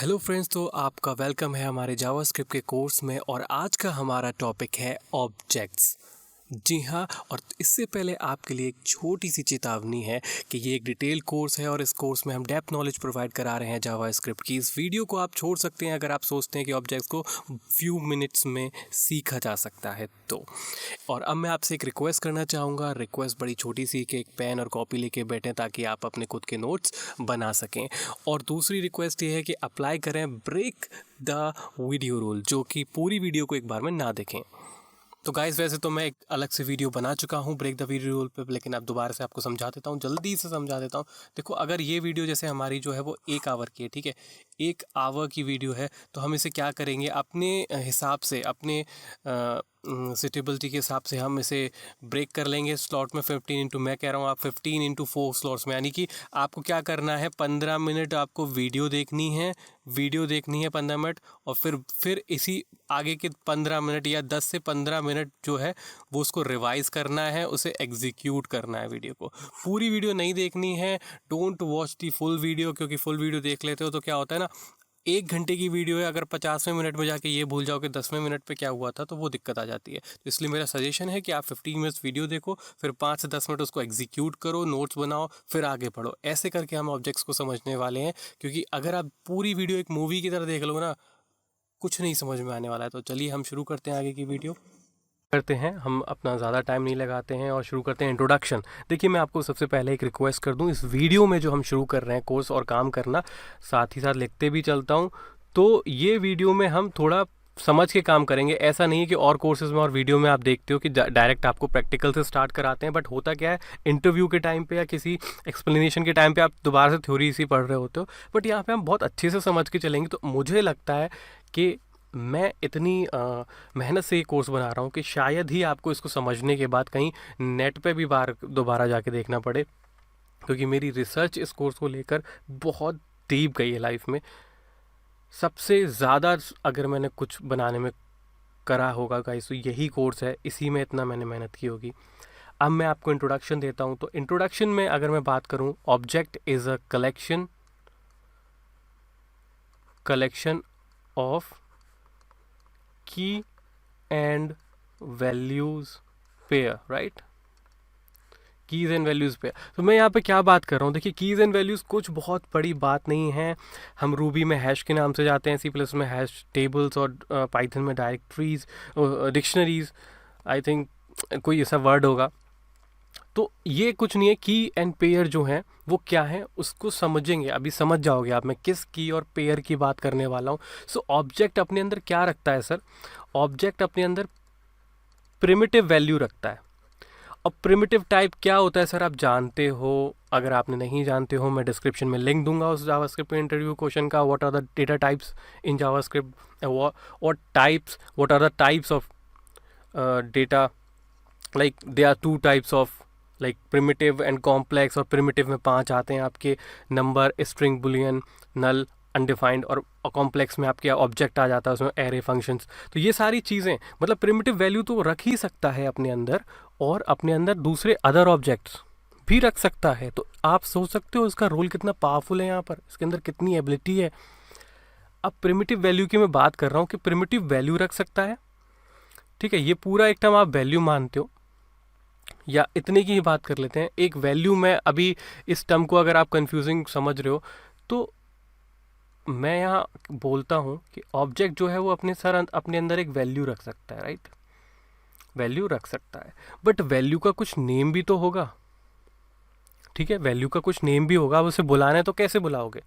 Hello friends, तो आपका welcome है हमारे जावास्क्रिप्ट के कोर्स में। और आज का हमारा टॉपिक है ऑब्जेक्ट्स। जी हाँ, और इससे पहले आपके लिए एक छोटी सी चेतावनी है कि ये एक डिटेल कोर्स है और इस कोर्स में हम डेप्थ नॉलेज प्रोवाइड करा रहे हैं जावास्क्रिप्ट की। इस वीडियो को आप छोड़ सकते हैं अगर आप सोचते हैं कि ऑब्जेक्ट्स को फ्यू मिनट्स में सीखा जा सकता है तो। और अब मैं आपसे एक रिक्वेस्ट करना चाहूँगा। रिक्वेस्ट बड़ी छोटी सी कि एक पेन और कॉपी लेके बैठें ताकि आप अपने खुद के नोट्स बना सकें। और दूसरी रिक्वेस्ट ये है कि अप्लाई करें ब्रेक द वीडियो रूल, जो कि पूरी वीडियो को एक बार में ना देखें। तो गाइस, वैसे तो मैं एक अलग से वीडियो बना चुका हूँ ब्रेक द वीडियो रूल पे, लेकिन अब दोबारा से आपको समझा देता हूँ, जल्दी से समझा देता हूँ। देखो, अगर ये वीडियो जैसे हमारी जो है वो 1 आवर की है, ठीक है, 1 आवर की वीडियो है, तो हम इसे क्या करेंगे अपने हिसाब से, अपने सिटेबिलिटी के हिसाब से हम इसे ब्रेक कर लेंगे स्लॉट में 15 इंटू, मैं कह रहा हूँ आप 15 इंटू 4 स्लॉट्स में। यानी कि आपको क्या करना है, 15 मिनट आपको वीडियो देखनी है 15 मिनट, और फिर इसी आगे के 15 मिनट या 10 से 15 मिनट जो है वो उसको रिवाइज करना है, उसे एग्जीक्यूट करना है। वीडियो को पूरी वीडियो नहीं देखनी है। Don't watch the full video, क्योंकि फुल वीडियो देख लेते हो तो क्या होता है ना, 1 घंटे की वीडियो है, अगर 50वें मिनट में जाके ये भूल जाओ कि 10वें मिनट पे क्या हुआ था, तो वो दिक्कत आ जाती है। तो इसलिए मेरा सजेशन है कि आप 15 मिनट्स वीडियो देखो, फिर 5 से 10 मिनट उसको एग्जीक्यूट करो, नोट्स बनाओ, फिर आगे पढ़ो। ऐसे करके हम ऑब्जेक्ट्स को समझने वाले हैं, क्योंकि अगर आप पूरी वीडियो एक मूवी की तरह देख लो ना, कुछ नहीं समझ में आने वाला है। तो चलिए हम शुरू करते हैं आगे की वीडियो करते हैं। हम अपना ज़्यादा टाइम नहीं लगाते हैं और शुरू करते हैं इंट्रोडक्शन। देखिए, मैं आपको सबसे पहले एक रिक्वेस्ट कर दूं, इस वीडियो में जो हम शुरू कर रहे हैं कोर्स और काम करना, साथ ही साथ लिखते भी चलता हूं, तो ये वीडियो में हम थोड़ा समझ के काम करेंगे। ऐसा नहीं है कि और कोर्सेज में और वीडियो में आप देखते हो कि डायरेक्ट आपको प्रैक्टिकल से स्टार्ट कराते हैं, बट होता क्या है, इंटरव्यू के टाइम पे या किसी एक्सप्लेनेशन के टाइम पे आप दोबारा से थ्योरी सी पढ़ रहे होते हो, बट यहाँ पे हम बहुत अच्छे से समझ के चलेंगे। तो मुझे लगता है कि मैं इतनी मेहनत से ये कोर्स बना रहा हूँ कि शायद ही आपको इसको समझने के बाद कहीं नेट पे भी दोबारा जाके देखना पड़े, क्योंकि मेरी रिसर्च इस कोर्स को लेकर बहुत डीप गई है लाइफ में। सबसे ज़्यादा अगर मैंने कुछ बनाने में करा होगा गाइस, तो यही कोर्स है, इसी में इतना मैंने मेहनत की होगी। अब मैं आपको इंट्रोडक्शन देता हूँ। तो इंट्रोडक्शन में अगर मैं बात करूँ, object is a collection of key and values pair, right. Keys and values pair. तो मैं यहाँ पे क्या बात कर रहा हूँ, देखिए, कीज़ एंड वैल्यूज़ कुछ बहुत बड़ी बात नहीं है। हम रूबी में हैश के नाम से जाते हैं, सी प्लस में हैश टेबल्स, और पाइथन में डायरेक्टरीज, डिक्शनरीज, आई थिंक कोई ऐसा वर्ड होगा। तो ये कुछ नहीं है। की एंड पेयर जो है वो क्या है, उसको समझेंगे, अभी समझ जाओगे आप मैं किस की और पेयर की बात करने वाला हूँ। सो ऑब्जेक्ट अपने अंदर क्या रखता है सर? ऑब्जेक्ट अपने अंदर प्रिमिटिव वैल्यू रखता है। अब प्रिमिटिव टाइप क्या होता है सर, आप जानते हो? अगर आपने नहीं जानते हो, मैं डिस्क्रिप्शन में लिंक दूंगा उस जावास्क्रिप्ट इंटरव्यू क्वेश्चन का। What are the data types in JavaScript, what are the types of data, like they are 2 types of, like primitive and complex. और प्रिमिटिव में 5 आते हैं आपके, number, string, boolean, null, undefined. और complex में आपके object आ जाता है, उसमें एरे, फंक्शंस। तो ये सारी चीज़ें, मतलब प्रिमिटिव वैल्यू तो रख ही सकता है अपने अंदर, और अपने अंदर दूसरे अदर ऑब्जेक्ट्स भी रख सकता है। तो आप सोच सकते हो इसका रोल कितना पावरफुल है, यहाँ पर इसके अंदर कितनी एबिलिटी है। अब प्रिमिटिव वैल्यू की मैं बात कर रहा हूँ कि प्रिमिटिव वैल्यू रख सकता है, ठीक है। ये पूरा एक टर्म आप वैल्यू मानते हो, या इतने की ही बात कर लेते हैं। एक वैल्यू में, अभी इस टर्म को अगर आप कंफ्यूजिंग समझ रहे हो, तो मैं यहाँ बोलता हूँ कि ऑब्जेक्ट जो है वो अपने अंदर एक वैल्यू रख सकता है, राइट। वैल्यू रख सकता है, बट वैल्यू का कुछ नेम भी तो होगा, ठीक है। वैल्यू का कुछ नेम भी होगा। अब उसे बुलाना है तो कैसे बुलाओगे?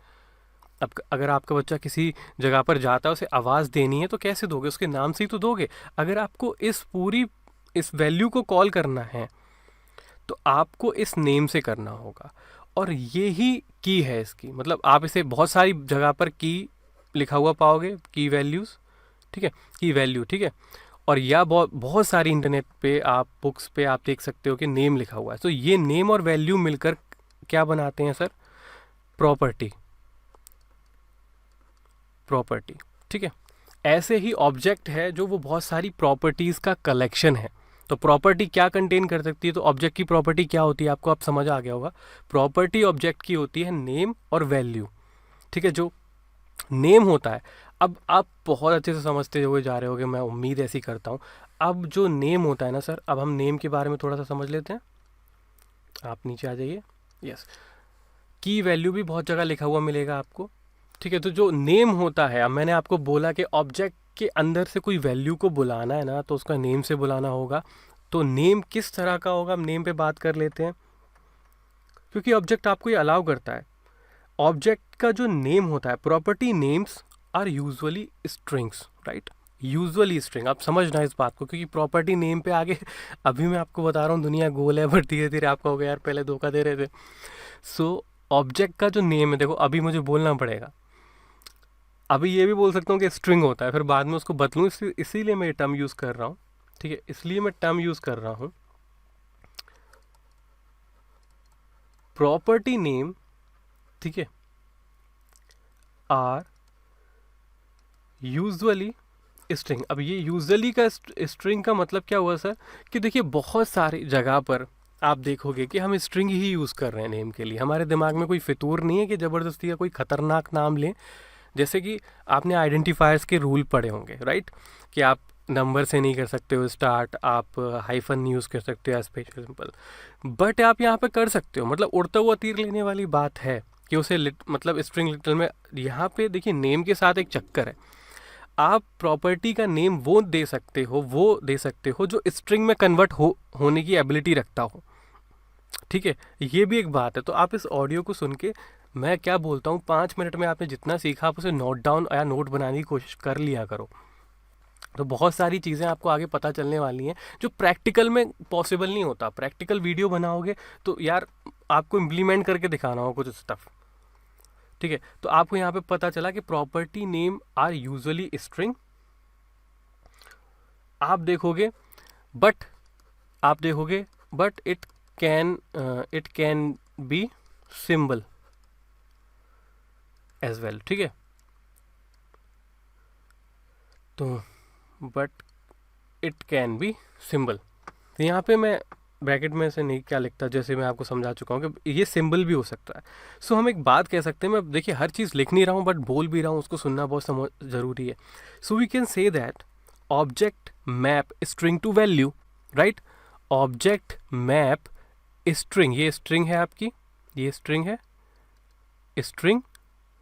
अब अगर आपका बच्चा किसी जगह पर जाता है, उसे आवाज़ देनी है तो कैसे दोगे? उसके नाम से ही तो दोगे। अगर आपको इस वैल्यू को कॉल करना है तो आपको इस नेम से करना होगा, और ये ही की है इसकी। मतलब आप इसे बहुत सारी जगह पर की लिखा हुआ पाओगे, की वैल्यूज़, ठीक है, की वैल्यू, ठीक है। और या बहुत सारी इंटरनेट पे आप बुक्स पे आप देख सकते हो कि नेम लिखा हुआ है। तो ये नेम और वैल्यू मिलकर क्या बनाते हैं सर? प्रॉपर्टी, ठीक है। ऐसे ही ऑब्जेक्ट है जो वो बहुत सारी प्रॉपर्टीज़ का कलेक्शन है। तो प्रॉपर्टी क्या कंटेन कर सकती है? तो ऑब्जेक्ट की प्रॉपर्टी क्या होती है, आपको अब समझ आ गया होगा। प्रॉपर्टी ऑब्जेक्ट की होती है नेम और वैल्यू, ठीक है। जो नेम होता है। अब आप बहुत अच्छे से समझते हुए जा रहे होगे, मैं उम्मीद ऐसी करता हूँ। अब जो नेम होता है ना सर, अब हम नेम के बारे में थोड़ा सा समझ लेते हैं। आप नीचे आ जाइए। यस, की वैल्यू भी बहुत जगह लिखा हुआ मिलेगा आपको। ठीक है, तो जो नेम होता है, अब मैंने आपको बोला कि ऑब्जेक्ट के अंदर से कोई वैल्यू को बुलाना है ना, तो उसका नेम से बुलाना होगा। तो नेम किस तरह का होगा, हम नेम पे बात कर लेते हैं, क्योंकि ऑब्जेक्ट आपको ये अलाउ करता है। ऑब्जेक्ट का जो नेम होता है, property names are usually strings, right. Usually string, आप समझना इस बात को, क्योंकि प्रॉपर्टी नेम पे आगे अभी मैं आपको बता रहा हूँ दुनिया गोल है, बट धीरे धीरे आपका हो गया यार, पहले धोखा दे रहे थे। सो ऑब्जेक्ट का जो नेम है, देखो अभी मुझे बोलना पड़ेगा। अभी ये भी बोल सकता हूँ कि स्ट्रिंग होता है, फिर बाद में उसको बदलूँ, इसीलिए मैं ये टर्म यूज़ कर रहा हूँ। ठीक है, इसलिए मैं टर्म यूज़ कर रहा हूँ प्रॉपर्टी नेम। ठीक है, आर यूजुअली स्ट्रिंग। अब ये यूजुअली का स्ट्रिंग का मतलब क्या हुआ सर, कि देखिए बहुत सारी जगह पर आप देखोगे कि हम स्ट्रिंग ही यूज़ कर रहे हैं नेम के लिए। हमारे दिमाग में कोई फितूर नहीं है कि ज़बरदस्ती का कोई ख़तरनाक नाम लें। जैसे कि आपने आइडेंटिफायर्स के रूल पढ़े होंगे, राइट, कि आप नंबर से नहीं कर सकते हो स्टार्ट, आप हाइफन नहीं यूज़ कर सकते हो स्पेशल सिंपल, बट आप यहाँ पे कर सकते हो। मतलब उड़ता हुआ तीर लेने वाली बात है कि उसे मतलब स्ट्रिंग लिटल में, यहाँ पे देखिए नेम के साथ एक चक्कर है। आप प्रॉपर्टी का नेम वो दे सकते हो जो स्ट्रिंग में कन्वर्ट होने की एबिलिटी रखता हो। ठीक है, ये भी एक बात है। तो आप इस ऑडियो को सुन के, मैं क्या बोलता हूँ, 5 मिनट में आपने जितना सीखा आप उसे नोट डाउन या नोट बनाने की कोशिश कर लिया करो। तो बहुत सारी चीज़ें आपको आगे पता चलने वाली हैं जो प्रैक्टिकल में पॉसिबल नहीं होता। प्रैक्टिकल वीडियो बनाओगे तो यार आपको इम्प्लीमेंट करके दिखाना हो कुछ स्टफ। ठीक है, तो आपको यहाँ पे पता चला कि property name are usually string. आप देखोगे बट आप देखोगे but it can be symbol as well. ठीक है, तो but it can be symbol, तो यहाँ पे मैं ब्रैकेट में से नहीं क्या लिखता, जैसे मैं आपको समझा चुका हूँ कि ये सिंबल भी हो सकता है। सो हम एक बात कह सकते हैं, मैं देखिए हर चीज़ लिख नहीं रहा हूँ बट बोल भी रहा हूँ, उसको सुनना बहुत ज़रूरी है। So we can say that object map string to value, right. Object map string, ये स्ट्रिंग है आपकी, ये स्ट्रिंग है, स्ट्रिंग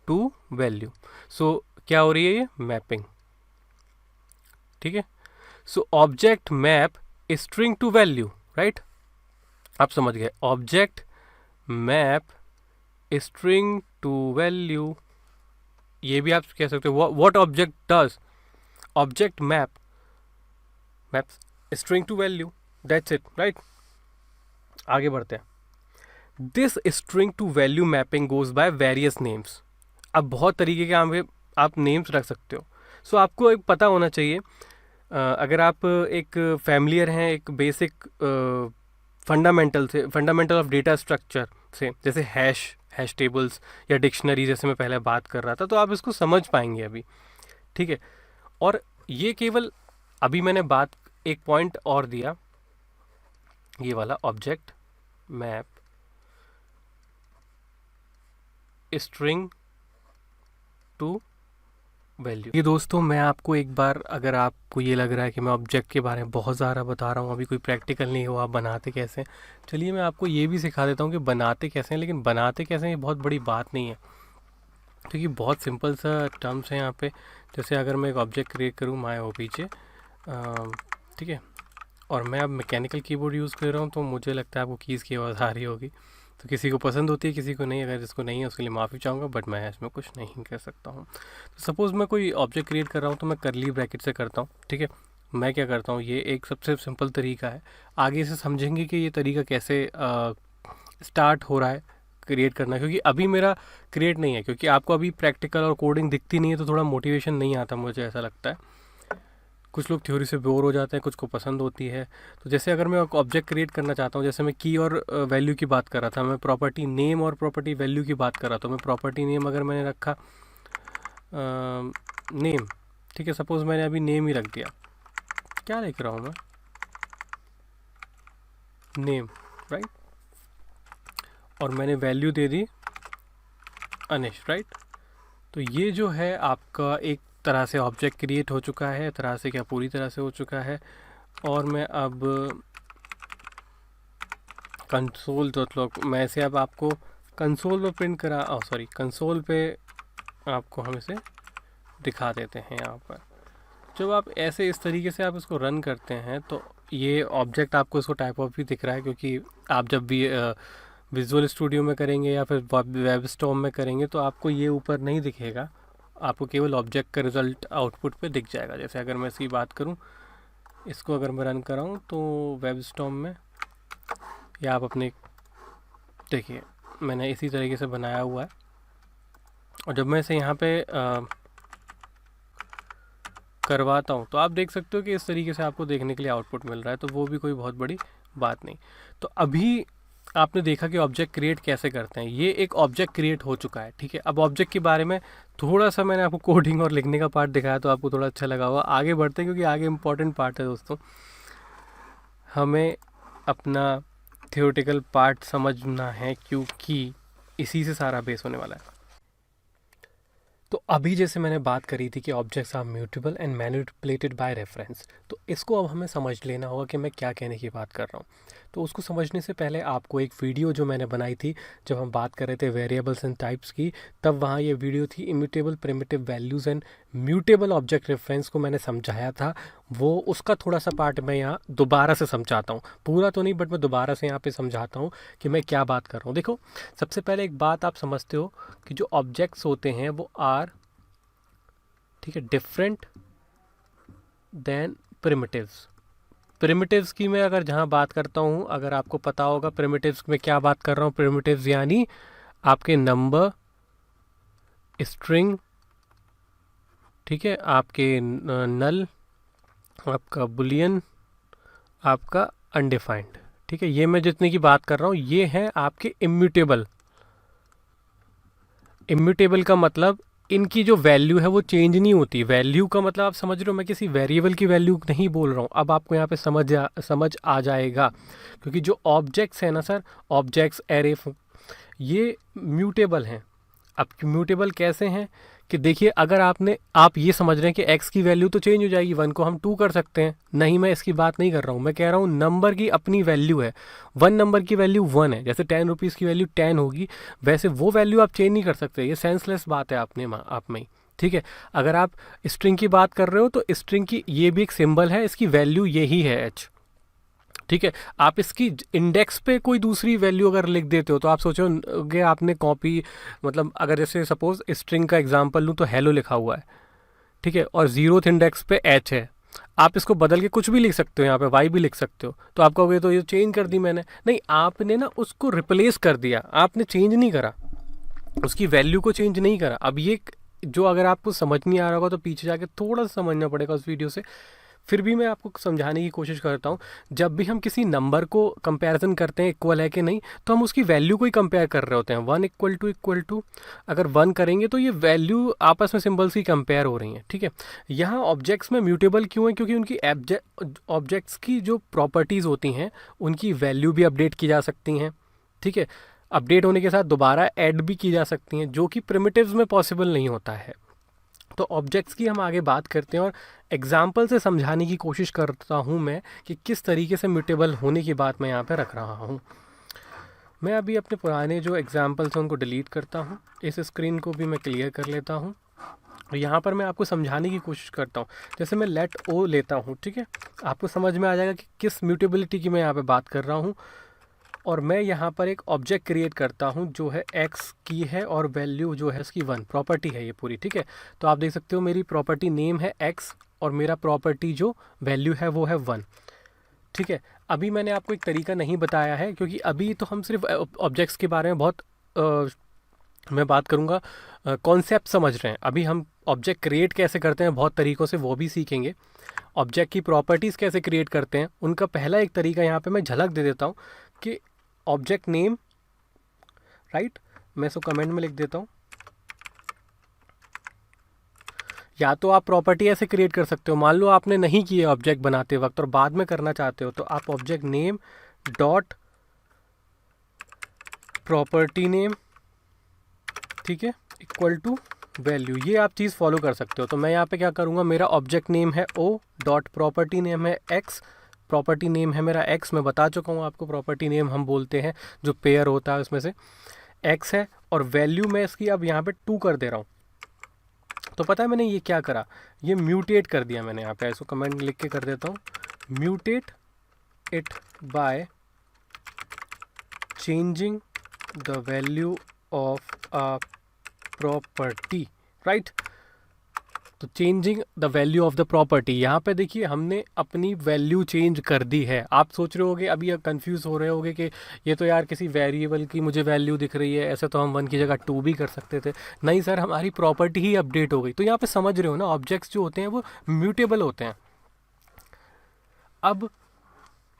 टू वैल्यू। सो क्या हो रही है, ये मैपिंग। ठीक है, so object map string to value, right. आप समझ गए, object map string to value. ये भी आप कह सकते हो what object does, object map string to value, that's it, right. आगे बढ़ते हैं। This string to value mapping goes by various names. अब बहुत तरीके के आप नेम्स रख सकते हो। सो आपको एक पता होना चाहिए, अगर आप एक फैमिलियर हैं एक basic fundamental of data structure से, जैसे हैश टेबल्स या डिक्शनरी, जैसे मैं पहले बात कर रहा था, तो आप इसको समझ पाएंगे अभी। ठीक है, और ये केवल अभी मैंने बात एक पॉइंट और दिया, ये वाला object map string to value. ये दोस्तों मैं आपको एक बार, अगर आपको ये लग रहा है कि मैं ऑब्जेक्ट के बारे में बहुत ज़्यादा बता रहा हूँ, अभी कोई प्रैक्टिकल नहीं हुआ, बनाते कैसे, चलिए मैं आपको ये भी सिखा देता हूँ कि बनाते कैसे हैं। लेकिन बनाते कैसे हैं ये बहुत बड़ी बात नहीं है, क्योंकि बहुत सिंपल सा टर्म्स हैं यहाँ पे। जैसे अगर मैं एक ऑब्जेक्ट क्रिएट करूँ माय ओबीजे, ठीक है, और मैं अब मैकेनिकल कीबोर्ड यूज़ कर रहा हूँ, तो मुझे लगता है आपको कीज़ की आवाज़ आ रही होगी। तो किसी को पसंद होती है, किसी को नहीं। अगर जिसको नहीं है उसके लिए माफ़ी चाहूँगा, बट मैं इसमें कुछ नहीं कर सकता हूँ। तो सपोज़ मैं कोई ऑब्जेक्ट क्रिएट कर रहा हूँ, तो मैं करली ब्रैकेट से करता हूँ। ठीक है, मैं क्या करता हूँ, ये एक सबसे सिंपल तरीका है। आगे से समझेंगे कि ये तरीका कैसे स्टार्ट हो रहा है क्रिएट करना, क्योंकि अभी मेरा क्रिएट नहीं है, क्योंकि आपको अभी प्रैक्टिकल और कोडिंग दिखती नहीं है, तो थोड़ा मोटिवेशन नहीं आता, मुझे ऐसा लगता है। कुछ लोग थ्योरी से बोर हो जाते हैं, कुछ को पसंद होती है। तो जैसे अगर मैं ऑब्जेक्ट क्रिएट करना चाहता हूँ, जैसे मैं की और वैल्यू की बात कर रहा था, मैं प्रॉपर्टी नेम और प्रॉपर्टी वैल्यू की बात कर रहा था। मैं प्रॉपर्टी नेम अगर मैंने रखा नेम, ठीक है, सपोज़ मैंने अभी नेम ही रख दिया, क्या लिख रहा हूँ मैं, नेम, राइट, और मैंने वैल्यू दे दी अनिश, राइट। तो ये जो है आपका एक तरह से ऑब्जेक्ट क्रिएट हो चुका है, तरह से क्या पूरी तरह से हो चुका है। और मैं अब मैं इसे अब आपको कंसोल पे प्रिंट करा कंसोल पे आपको हम इसे दिखा देते हैं। यहाँ पर जब आप ऐसे इस तरीके से आप इसको रन करते हैं तो ये ऑब्जेक्ट आपको इसको टाइप ऑफ भी दिख रहा है, क्योंकि आप जब भी विजुअल स्टूडियो में करेंगे या फिर वेब स्टॉर्म में करेंगे तो आपको ये ऊपर नहीं दिखेगा, आपको केवल ऑब्जेक्ट का रिज़ल्ट आउटपुट पे दिख जाएगा। जैसे अगर मैं इसकी बात करूँ, इसको अगर मैं रन कराऊँ तो वेब स्टॉर्म में, या आप अपने देखिए मैंने इसी तरीके से बनाया हुआ है। और जब मैं इसे यहाँ पे करवाता हूँ तो आप देख सकते हो कि इस तरीके से आपको देखने के लिए आउटपुट मिल रहा है, तो वो भी कोई बहुत बड़ी बात नहीं। तो अभी आपने देखा कि ऑब्जेक्ट क्रिएट कैसे करते हैं। ये एक ऑब्जेक्ट क्रिएट हो चुका है, ठीक है। अब ऑब्जेक्ट के बारे में थोड़ा सा मैंने आपको कोडिंग और लिखने का पार्ट दिखाया तो आपको थोड़ा अच्छा लगा होगा। आगे बढ़ते हैं क्योंकि आगे इंपॉर्टेंट पार्ट है दोस्तों, हमें अपना थियोरेटिकल पार्ट समझना है क्योंकि इसी से सारा बेस होने वाला है। तो अभी जैसे मैंने बात करी थी कि objects are mutable and manipulated by reference, तो इसको अब हमें समझ लेना होगा कि मैं क्या कहने की बात कर रहा हूँ। तो उसको समझने से पहले आपको एक वीडियो जो मैंने बनाई थी जब हम बात कर रहे थे वेरिएबल्स एंड टाइप्स की, तब वहाँ ये वीडियो थी immutable primitive values and mutable object reference को मैंने समझाया था। वो उसका थोड़ा सा पार्ट मैं यहाँ दोबारा से समझाता हूँ, पूरा तो नहीं बट मैं दोबारा से यहाँ पे समझाता हूँ कि मैं क्या बात कर रहा हूँ। देखो, सबसे पहले एक बात आप समझते हो कि जो ऑब्जेक्ट्स होते हैं वो आर, ठीक है, डिफरेंट देन प्रिमिटिव्स। प्रिमिटिव्स की मैं अगर जहाँ बात करता हूँ, अगर आपको पता होगा प्रिमिटिव्स में क्या बात कर रहा हूँ, प्रिमिटिव्स यानी आपके नंबर, स्ट्रिंग, ठीक है, आपके नल, आपका बुलियन, आपका अनडिफाइंड, ठीक है। ये मैं जितने की बात कर रहा हूँ ये हैं आपके इम्यूटेबल। इम्यूटेबल का मतलब इनकी जो वैल्यू है वो चेंज नहीं होती। वैल्यू का मतलब आप समझ रहे हो, मैं किसी वेरिएबल की वैल्यू नहीं बोल रहा हूँ। अब आपको यहाँ पे समझ आ जाएगा, क्योंकि जो ऑब्जेक्ट्स हैं ना सर, ऑब्जेक्ट्स, एरे, ये म्यूटेबल हैं। अब म्यूटेबल कैसे हैं कि देखिए, अगर आप ये समझ रहे हैं कि x की वैल्यू तो चेंज हो जाएगी, 1 को हम 2 कर सकते हैं, नहीं, मैं इसकी बात नहीं कर रहा हूँ। मैं कह रहा हूँ नंबर की अपनी वैल्यू है, 1 नंबर की वैल्यू 1 है। जैसे 10 रुपीज़ की वैल्यू 10 होगी, वैसे वो वैल्यू आप चेंज नहीं कर सकते। ये सेंसलेस बात है आप में ही, ठीक है। अगर आप स्ट्रिंग की बात कर रहे हो तो स्ट्रिंग की ये भी एक सिंबल है, इसकी वैल्यू यही है h, ठीक है। आप इसकी इंडेक्स पे कोई दूसरी वैल्यू अगर लिख देते हो तो आप सोचोगे आपने कॉपी, मतलब अगर जैसे सपोज स्ट्रिंग का एग्जांपल लूँ तो हेलो लिखा हुआ है, ठीक है, और 0th इंडेक्स पे h है। आप इसको बदल के कुछ भी लिख सकते हो, यहाँ पे y भी लिख सकते हो। तो आप कहोगे तो ये चेंज कर दी मैंने, नहीं, आपने ना उसको रिप्लेस कर दिया, आपने चेंज नहीं करा, उसकी वैल्यू को चेंज नहीं करा। अब ये जो अगर आपको समझ नहीं आ रहा होगा तो पीछे जाके थोड़ा सा समझना पड़ेगा उस वीडियो से, फिर भी मैं आपको समझाने की कोशिश करता हूँ। जब भी हम किसी नंबर को कंपैरिजन करते हैं इक्वल है कि नहीं, तो हम उसकी वैल्यू को ही कंपेयर कर रहे होते हैं। 1 इक्वल टू अगर 1 करेंगे तो ये वैल्यू आपस में सिंबल्स ही कंपेयर हो रही हैं, ठीक है। यहाँ ऑब्जेक्ट्स में म्यूटेबल क्यों है, क्योंकि उनकी ऑब्जेक्ट्स की जो प्रॉपर्टीज़ होती हैं उनकी वैल्यू भी अपडेट की जा सकती हैं, ठीक है। अपडेट होने के साथ दोबारा ऐड भी की जा सकती हैं, जो कि प्रिमिटिव्स में पॉसिबल नहीं होता है। तो ऑब्जेक्ट्स की हम आगे बात करते हैं और एग्जाम्पल से समझाने की कोशिश करता हूँ मैं कि किस तरीके से म्यूटेबल होने की बात मैं यहाँ पे रख रहा हूँ। मैं अभी अपने पुराने जो एग्जाम्पल्स हैं उनको डिलीट करता हूँ, इस स्क्रीन को भी मैं क्लियर कर लेता हूँ और यहाँ पर मैं आपको समझाने की कोशिश करता हूँ। जैसे मैं लेट ओ लेता हूँ, ठीक है, आपको समझ में आ जाएगा कि किस म्यूटेबिलिटी की मैं यहाँ पर बात कर रहा हूँ। और मैं यहाँ पर एक ऑब्जेक्ट क्रिएट करता हूँ जो है x की है और वैल्यू जो है इसकी 1, प्रॉपर्टी है ये पूरी, ठीक है। तो आप देख सकते हो मेरी प्रॉपर्टी नेम है x और मेरा प्रॉपर्टी जो वैल्यू है वो है 1, ठीक है। अभी मैंने आपको एक तरीका नहीं बताया है क्योंकि अभी तो हम सिर्फ ऑब्जेक्ट्स के बारे में बहुत मैं बात करूँगा, कॉन्सेप्ट समझ रहे हैं। अभी हम ऑब्जेक्ट क्रिएट कैसे करते हैं बहुत तरीक़ों से, वो भी सीखेंगे। ऑब्जेक्ट की प्रॉपर्टीज़ कैसे क्रिएट करते हैं उनका पहला एक तरीका यहाँ पे मैं झलक दे देता हूँ कि ऑब्जेक्ट नेम, राइट, मैं इसको कमेंट में लिख देता हूँ। या तो आप प्रॉपर्टी ऐसे क्रिएट कर सकते हो, मान लो आपने नहीं किए ऑब्जेक्ट बनाते वक्त और बाद में करना चाहते हो, तो आप object name dot property name, ठीक है, इक्वल टू वैल्यू, ये आप चीज़ फॉलो कर सकते हो। तो मैं यहाँ पे क्या करूँगा, मेरा ऑब्जेक्ट नेम है ओ डॉट प्रॉपर्टी नेम है एक्स, प्रॉपर्टी नेम है मेरा एक्स, मैं बता चुका हूँ आपको प्रॉपर्टी नेम हम बोलते हैं जो पेयर होता है उसमें से एक्स है, और वैल्यू मैं इसकी अब यहाँ पे 2 कर दे रहा हूँ। तो पता है मैंने ये क्या करा, ये म्यूटेट कर दिया मैंने यहाँ पे, ऐसा कमेंट लिख के कर देता हूँ, mutate it by changing the value of a property, right. तो changing the value of the property, यहाँ पे देखिए हमने अपनी वैल्यू चेंज कर दी है। आप सोच रहे होगे, अभी कंफ्यूज हो रहे होगे कि ये तो यार किसी वेरिएबल की मुझे वैल्यू दिख रही है, ऐसे तो हम 1 की जगह 2 भी कर सकते थे। नहीं सर, हमारी प्रॉपर्टी ही अपडेट हो गई। तो यहाँ पे समझ रहे हो ना, ऑब्जेक्ट्स जो होते हैं वो म्यूटेबल होते हैं। अब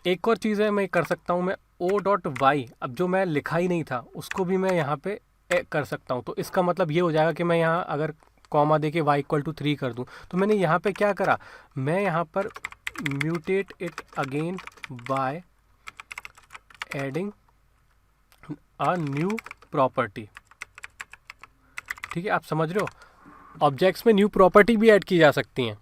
एक और चीज़ है मैं कर सकता हूँ, मैं ओ डॉट वाई, अब जो मैं लिखा ही नहीं था उसको भी मैं यहाँ पे कर सकता हूँ। तो इसका मतलब ये हो जाएगा कि मैं यहाँ अगर कॉमा दे के y=3 कर दूँ, तो मैंने यहाँ पे क्या करा, मैं यहाँ पर mutate it again by adding a new property. ठीक है, आप समझ रहे हो, ऑब्जेक्ट्स में न्यू प्रॉपर्टी भी ऐड की जा सकती हैं।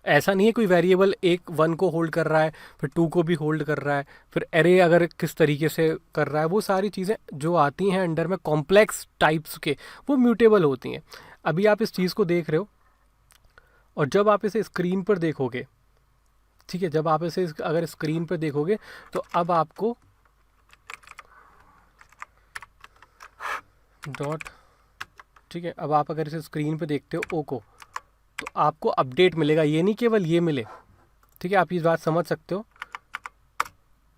ऐसा नहीं है कोई वेरिएबल 1 को होल्ड कर रहा है, फिर 2 को भी होल्ड कर रहा है, फिर एरे अगर किस तरीके से कर रहा है, वो सारी चीज़ें जो आती हैं अंडर में कॉम्प्लेक्स टाइप्स के, वो म्यूटेबल होती हैं। अभी आप इस चीज़ को देख रहे हो, और जब आप इसे स्क्रीन पर देखोगे, ठीक है, जब आप इसे अगर स्क्रीन पर देखोगे तो अब आपको डॉट, ठीक है, अब आप अगर इसे स्क्रीन पर देखते हो ओ को, तो आपको अपडेट मिलेगा, ये नहीं केवल ये मिले। ठीक है, आप इस बात समझ सकते हो।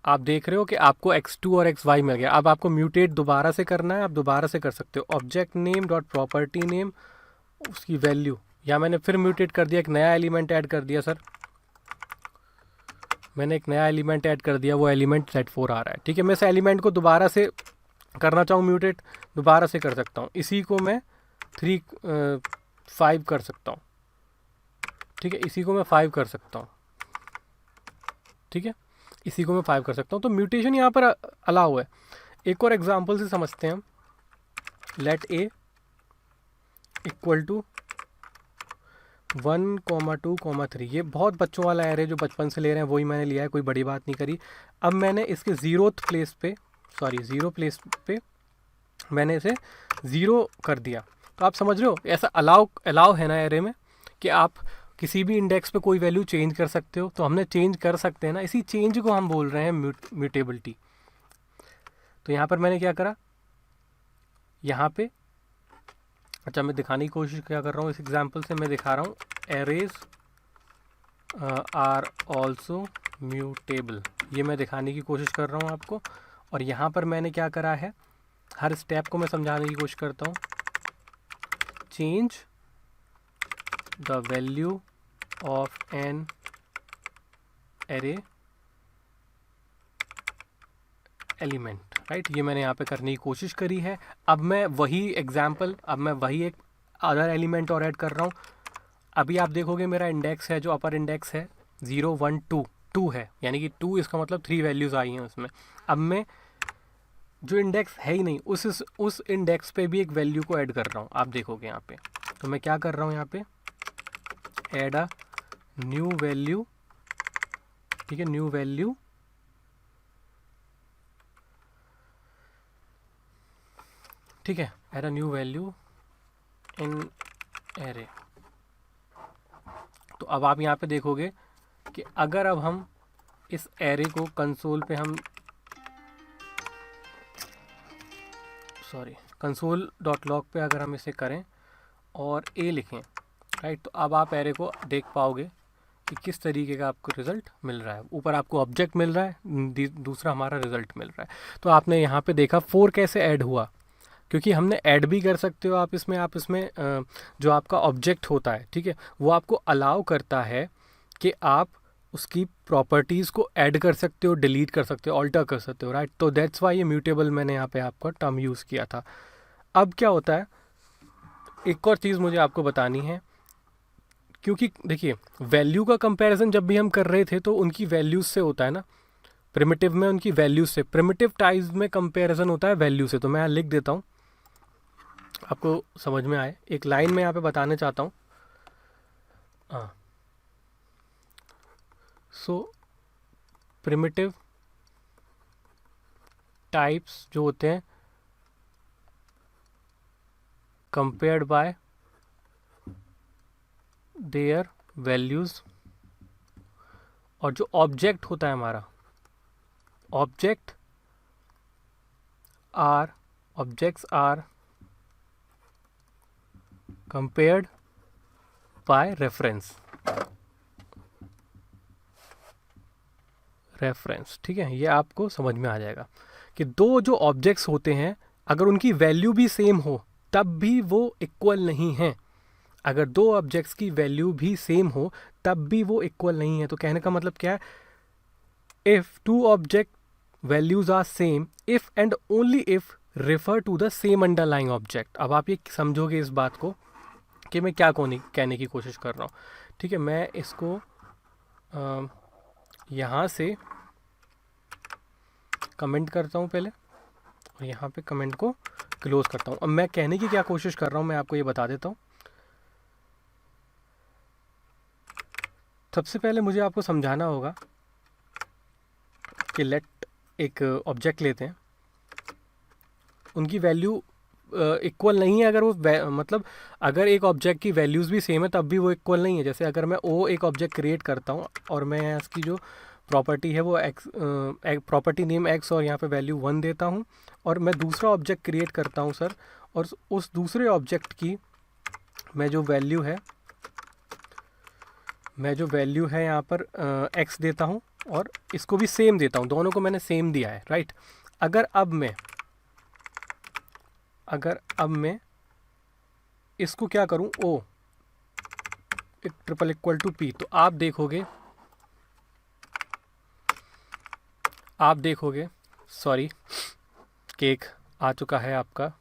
आप देख रहे हो कि आपको x2 और xy मिल गया। अब आपको म्यूटेट दोबारा से करना है, आप दोबारा से कर सकते हो, object name dot property name, उसकी वैल्यू, या मैंने फिर म्यूटेट कर दिया, एक नया एलिमेंट ऐड कर दिया। सर मैंने एक नया एलिमेंट ऐड कर दिया, वो एलिमेंट z4 आ रहा है। ठीक है, मैं इस एलिमेंट को दोबारा से करना चाहूँ म्यूटेट, दोबारा से कर सकता हूँ। इसी को मैं 5 कर सकता हूँ। ठीक है, इसी को मैं 5 कर सकता हूँ। ठीक है, इसी को मैं 5 कर सकता हूँ। तो म्यूटेशन यहाँ पर अलाउ है। एक और एग्जांपल से समझते हैं हम, लेट a इक्वल टू 1, 2, 3। ये बहुत बच्चों वाला एरे जो बचपन से ले रहे हैं वही मैंने लिया है, कोई बड़ी बात नहीं करी। अब मैंने इसके ज़ीरो प्लेस पे मैंने इसे 0 कर दिया। तो आप समझ रहे हो, ऐसा अलाउ है ना एरे में कि आप किसी भी इंडेक्स पे कोई वैल्यू चेंज कर सकते हो। तो हमने चेंज कर सकते हैं ना, इसी चेंज को हम बोल रहे हैं म्यूटेबिलिटी। तो यहाँ पर मैंने क्या करा, यहाँ पे, अच्छा मैं दिखाने की कोशिश क्या कर रहा हूँ, इस एग्जांपल से मैं दिखा रहा हूँ, एरेज आर ऑल्सो म्यूटेबल, ये मैं दिखाने की कोशिश कर रहा हूँ आपको। और यहाँ पर मैंने क्या करा है, हर स्टेप को मैं समझाने की कोशिश करता हूँ। Change the value of an array element, right, ये मैंने यहाँ पे करने की कोशिश करी है। अब मैं वही एग्जाम्पल, अब मैं वही एक अदर एलिमेंट और ऐड कर रहा हूँ। अभी आप देखोगे मेरा इंडेक्स है, जो अपर इंडेक्स है 0, 1, 2 है, यानी कि 2, इसका मतलब 3 वैल्यूज़ आई हैं उसमें। अब मैं जो इंडेक्स है ही नहीं, उस इंडेक्स पे भी एक वैल्यू को ऐड कर रहा हूँ, आप देखोगे यहाँ पे। तो मैं क्या कर रहा हूँ यहाँ पे, ऐड अ न्यू वैल्यू, ठीक है, न्यू वैल्यू, ठीक है, add a new value in array. तो अब आप यहाँ पे देखोगे कि अगर अब हम इस एरे को कंसोल पे हम console.log पे अगर हम इसे करें और a लिखें, राइट, तो अब आप एरे को देख पाओगे कि किस तरीके का आपको रिज़ल्ट मिल रहा है। ऊपर आपको ऑब्जेक्ट मिल रहा है, दूसरा हमारा रिज़ल्ट मिल रहा है। तो आपने यहाँ पे देखा 4 कैसे ऐड हुआ, क्योंकि हमने ऐड भी कर सकते हो आप इसमें जो आपका ऑब्जेक्ट होता है, ठीक है, वो आपको अलाउ करता है कि आप उसकी प्रॉपर्टीज़ को ऐड कर सकते हो, डिलीट कर सकते हो, ऑल्टर कर सकते हो, राइट। तो दैट्स वाई ये म्यूटेबल मैंने यहाँ पे आपका टर्म यूज़ किया था। अब क्या होता है, एक और चीज़ मुझे आपको बतानी है, क्योंकि देखिए वैल्यू का कंपैरिजन जब भी हम कर रहे थे तो उनकी वैल्यूज़ से होता है ना, प्रिमिटिव में उनकी वैल्यूज़ से, प्रिमिटिव टाइप्स में कंपैरिजन होता है वैल्यू से। तो मैं यहाँ लिख देता हूँ, आपको समझ में आए। एक लाइन में यहाँ पे बताना चाहता हूँ। हाँ, सो प्रिमिटिव टाइप्स जो होते हैं कंपेयर्ड बाय देयर वैल्यूज़, और जो ऑब्जेक्ट होता है हमारा, objects are compared by reference. ठीक है, ये आपको समझ में आ जाएगा कि दो जो ऑब्जेक्ट्स होते हैं अगर उनकी वैल्यू भी सेम हो तब भी वो इक्वल नहीं हैं। अगर दो ऑब्जेक्ट्स की वैल्यू भी सेम हो तब भी वो इक्वल नहीं है। तो कहने का मतलब क्या है, if two object values are same if and only if refer to the same underlying object. अब आप ये समझोगे इस बात को कि मैं क्या कहने की कोशिश कर रहा हूँ। ठीक है, मैं इसको यहाँ से कमेंट करता हूँ पहले, और यहाँ पे कमेंट को क्लोज करता हूँ। अब मैं कहने की क्या कोशिश कर रहा हूँ मैं आपको ये बता देता हूँ। सबसे पहले मुझे आपको समझाना होगा कि लेट एक ऑब्जेक्ट लेते हैं, उनकी वैल्यू इक्वल नहीं है। अगर वो मतलब अगर एक ऑब्जेक्ट की वैल्यूज़ भी सेम है तब भी वो इक्वल नहीं है। जैसे अगर मैं एक ऑब्जेक्ट क्रिएट करता हूँ और मैं इसकी जो प्रॉपर्टी है वो एक्स, प्रॉपर्टी नेम एक्स और यहाँ पे वैल्यू 1 देता हूँ, और मैं दूसरा ऑब्जेक्ट क्रिएट करता हूँ सर, और उस दूसरे ऑब्जेक्ट की मैं जो वैल्यू है यहाँ पर एक्स देता हूँ और इसको भी सेम देता हूँ, दोनों को मैंने सेम दिया है, राइट। अगर अब मैं इसको क्या करूँ, ओ ट्रिपल इक्वल टू पी, तो आप देखोगे सॉरी केक आ चुका है आपका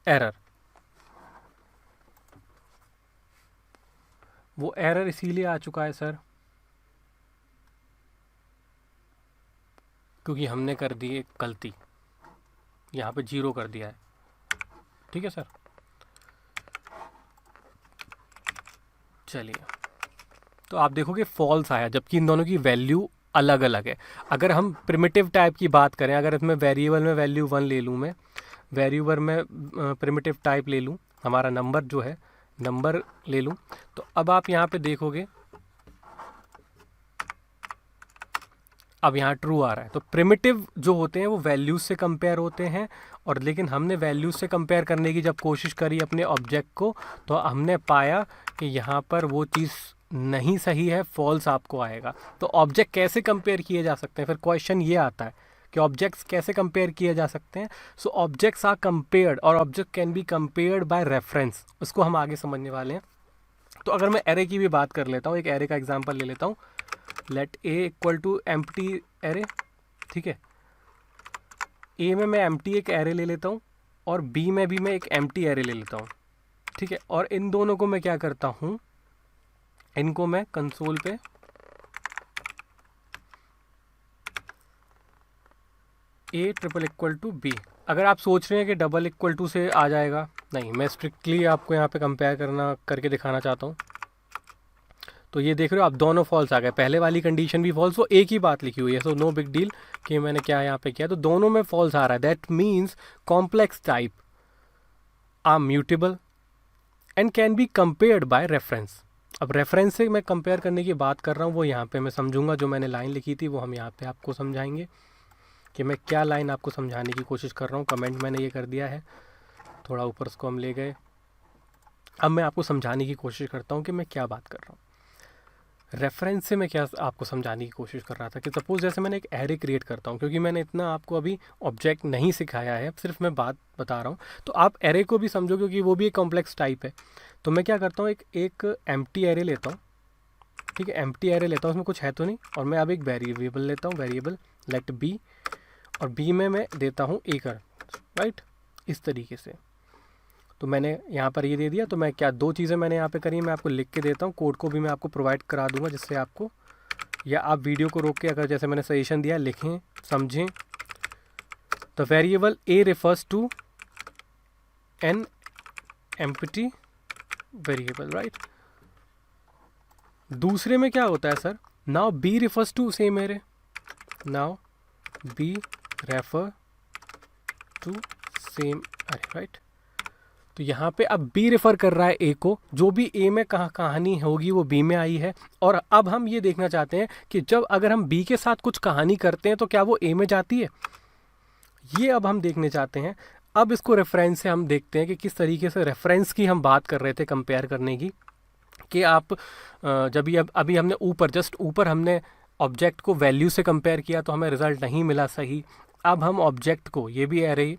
एरर। वो एरर इसीलिए आ चुका है सर क्योंकि हमने कर दी एक गलती, यहाँ पे 0 कर दिया है। ठीक है सर, चलिए, तो आप देखोगे फॉल्स आया जबकि इन दोनों की वैल्यू अलग अलग है। अगर हम प्रिमिटिव टाइप की बात करें, अगर इसमें वेरिएबल में वैल्यू 1 ले लूँ, मैं वेरिएबल में प्रिमिटिव टाइप ले लूँ, हमारा नंबर जो है नंबर ले लूँ, तो अब आप यहाँ पे देखोगे अब यहाँ ट्रू आ रहा है। तो प्रिमिटिव जो होते हैं वो वैल्यूज़ से कंपेयर होते हैं, और लेकिन हमने वैल्यूज़ से कंपेयर करने की जब कोशिश करी अपने ऑब्जेक्ट को तो हमने पाया कि यहाँ पर वो चीज़ नहीं सही है, फॉल्स आपको आएगा। तो ऑब्जेक्ट कैसे कंपेयर किए जा सकते हैं, फिर क्वेश्चन ये आता है कि ऑब्जेक्ट्स कैसे कंपेयर किए जा सकते हैं। सो ऑब्जेक्ट्स आर कंपेयर्ड और object can be compared by reference, उसको हम आगे समझने वाले हैं। तो अगर मैं एरे की भी बात कर लेता हूँ, एक एरे का एग्जांपल ले लेता हूँ, let a equal to empty array. ठीक है, ए में मैं एम्प्टी एक एरे ले लेता हूँ और बी में भी मैं एक एम्प्टी एरे ले लेता हूँ। ठीक है, और इन दोनों को मैं क्या करता हूँ, इनको मैं कंसोल पे a triple equal to b. अगर आप सोच रहे हैं कि डबल इक्वल टू से आ जाएगा, नहीं, मैं स्ट्रिक्टली आपको यहाँ पे कंपेयर करके दिखाना चाहता हूँ। तो ये देख रहे हो आप, दोनों फॉल्स आ गए, पहले वाली कंडीशन भी फॉल्स, वो एक ही बात लिखी हुई है, सो नो बिग डील कि मैंने क्या यहाँ पे किया, तो दोनों में फॉल्स आ रहा है। That means complex type are mutable and can be compared by reference. अब रेफरेंस से मैं कंपेयर करने की बात कर रहा हूँ, वो यहाँ पे मैं समझूंगा, जो मैंने लाइन लिखी थी वो हम यहाँ पे आपको समझाएंगे कि मैं क्या लाइन आपको समझाने की कोशिश कर रहा हूँ। कमेंट मैंने ये कर दिया है, थोड़ा ऊपर उसको हम ले गए। अब मैं आपको समझाने की कोशिश करता हूँ कि मैं क्या बात कर रहा हूँ। रेफरेंस से मैं क्या आपको समझाने की कोशिश कर रहा था कि सपोज़ जैसे मैंने एक एरे क्रिएट करता हूँ, क्योंकि मैंने इतना आपको अभी ऑब्जेक्ट नहीं सिखाया है, सिर्फ मैं बात बता रहा हूँ, तो आप एरे को भी समझो क्योंकि वो भी एक कॉम्प्लेक्स टाइप है। तो मैं क्या करता हूँ, एक एम्प्टी एरे लेता हूँ। ठीक है, एम्प्टी एरे लेता हूँ, उसमें कुछ है तो नहीं, और मैं अब एक वेरिएबल लेता हूँ, वेरिएबल लेट बी, और बी में मैं देता हूँ एकर, राइट, इस तरीके से। तो मैंने यहाँ पर ये दे दिया, तो मैं क्या दो चीज़ें मैंने यहाँ पे करी, मैं आपको लिख के देता हूँ, कोड को भी मैं आपको प्रोवाइड करा दूंगा जिससे आपको, या आप वीडियो को रोक के अगर जैसे मैंने सजेशन दिया लिखें समझें। The variable a refers to an empty variable, right. दूसरे में क्या होता है sir, now b refers to same array, now b refer to same array, right. तो यहाँ पे अब बी रेफर कर रहा है ए को, जो भी ए में कहानी होगी वो बी में आई है। और अब हम ये देखना चाहते हैं कि जब अगर हम बी के साथ कुछ कहानी करते हैं तो क्या वो ए में जाती है, ये अब हम देखने चाहते हैं। अब इसको रेफरेंस से हम देखते हैं कि किस तरीके से रेफरेंस की हम बात कर रहे थे कंपेयर करने की, कि आप जब भी अभी हमने जस्ट ऊपर हमने ऑब्जेक्ट को वैल्यू से कंपेयर किया तो हमें रिजल्ट नहीं मिला सही। अब हम ऑब्जेक्ट को, ये भी एरे,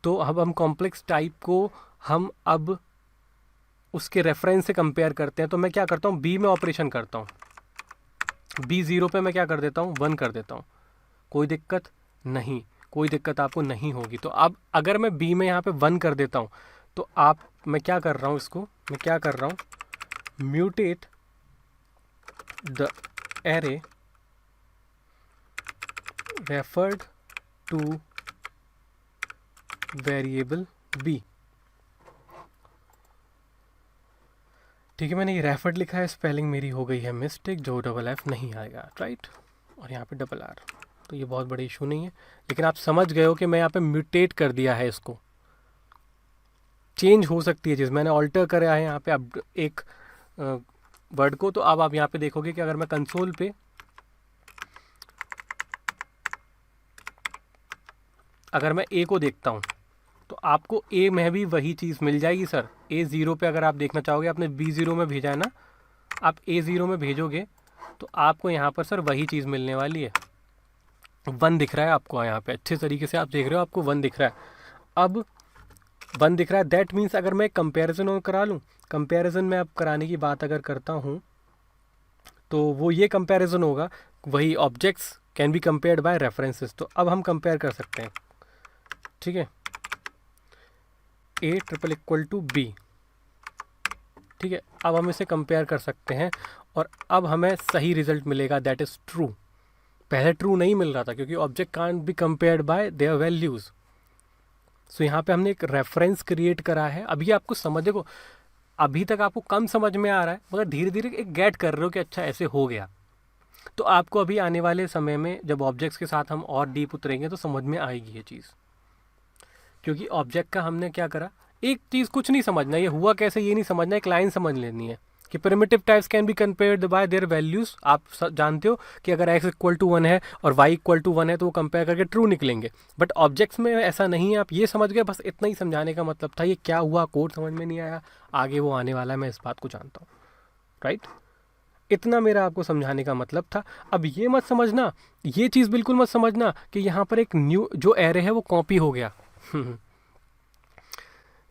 तो अब हम कॉम्प्लेक्स टाइप को हम अब उसके रेफरेंस से कंपेयर करते हैं। तो मैं क्या करता हूँ, बी में ऑपरेशन करता हूँ, बी ज़ीरो पे मैं क्या कर देता हूँ, 1 कर देता हूँ। कोई दिक्कत नहीं, कोई दिक्कत आपको नहीं होगी। तो अब अगर मैं बी में यहाँ पे 1 कर देता हूँ तो मैं क्या कर रहा हूँ, इसको मैं क्या कर रहा हूँ, mutate the array referred to variable b. ठीक है, मैंने ये रेफर्ड लिखा है, स्पेलिंग मेरी हो गई है मिस्टेक, जो डबल एफ नहीं आएगा, राइट, और यहाँ पे डबल आर, तो ये बहुत बड़ी इशू नहीं है। लेकिन आप समझ गए हो कि मैं यहाँ पे म्यूटेट कर दिया है, इसको चेंज हो सकती है चीज़, मैंने ऑल्टर करा है यहाँ पे अब एक वर्ड को। तो अब आप यहाँ पे देखोगे कि अगर मैं कंसोल पे अगर मैं ए को देखता हूँ तो आपको ए में भी वही चीज़ मिल जाएगी सर। ए ज़ीरो पे अगर आप देखना चाहोगे, आपने बी ज़ीरो में भेजा है ना, आप ए ज़ीरो में भेजोगे तो आपको यहाँ पर सर वही चीज़ मिलने वाली है। 1 दिख रहा है आपको यहाँ पे, अच्छे तरीके से आप देख रहे हो, आपको 1 दिख रहा है। अब 1 दिख रहा है, दैट मीन्स अगर मैं कंपेरिजन और करा लूँ, कंपेरिजन में अब कराने की बात अगर करता हूँ तो वो ये कंपेरिजन होगा, वही objects can be compared by references. तो अब हम कंपेयर कर सकते हैं, ठीक है, a triple equal to b, ठीक है। अब हम इसे कंपेयर कर सकते हैं और अब हमें सही रिजल्ट मिलेगा, दैट इज़ ट्रू। पहले ट्रू नहीं मिल रहा था क्योंकि object can't be compared by their values. So यहाँ पे हमने एक रेफरेंस क्रिएट करा है। अभी आपको समझ, देखो अभी तक आपको कम समझ में आ रहा है, मगर धीरे धीरे एक गेट कर रहे हो कि अच्छा ऐसे हो गया। तो आपको अभी आने वाले समय में जब ऑब्जेक्ट्स के साथ हम और डीप उतरेंगे तो समझ में आएगी ये चीज़। क्योंकि ऑब्जेक्ट का हमने क्या करा, एक चीज़ कुछ नहीं समझना, ये हुआ कैसे ये नहीं समझना, एक लाइन समझ लेनी है कि primitive types can be compared by their values. आप जानते हो कि अगर x इक्वल टू 1 है और y इक्वल टू 1 है तो वो कंपेयर करके ट्रू निकलेंगे। बट ऑब्जेक्ट्स में ऐसा नहीं है, आप ये समझ गए, बस इतना ही समझाने का मतलब था। ये क्या हुआ, कोड समझ में नहीं आया, आगे वो आने वाला है, मैं इस बात को जानता हूँ, राइट। इतना मेरा आपको समझाने का मतलब था। अब ये मत समझना, ये चीज़ बिल्कुल मत समझना कि यहाँ पर एक न्यू जो एरे है वो कॉपी हो गया।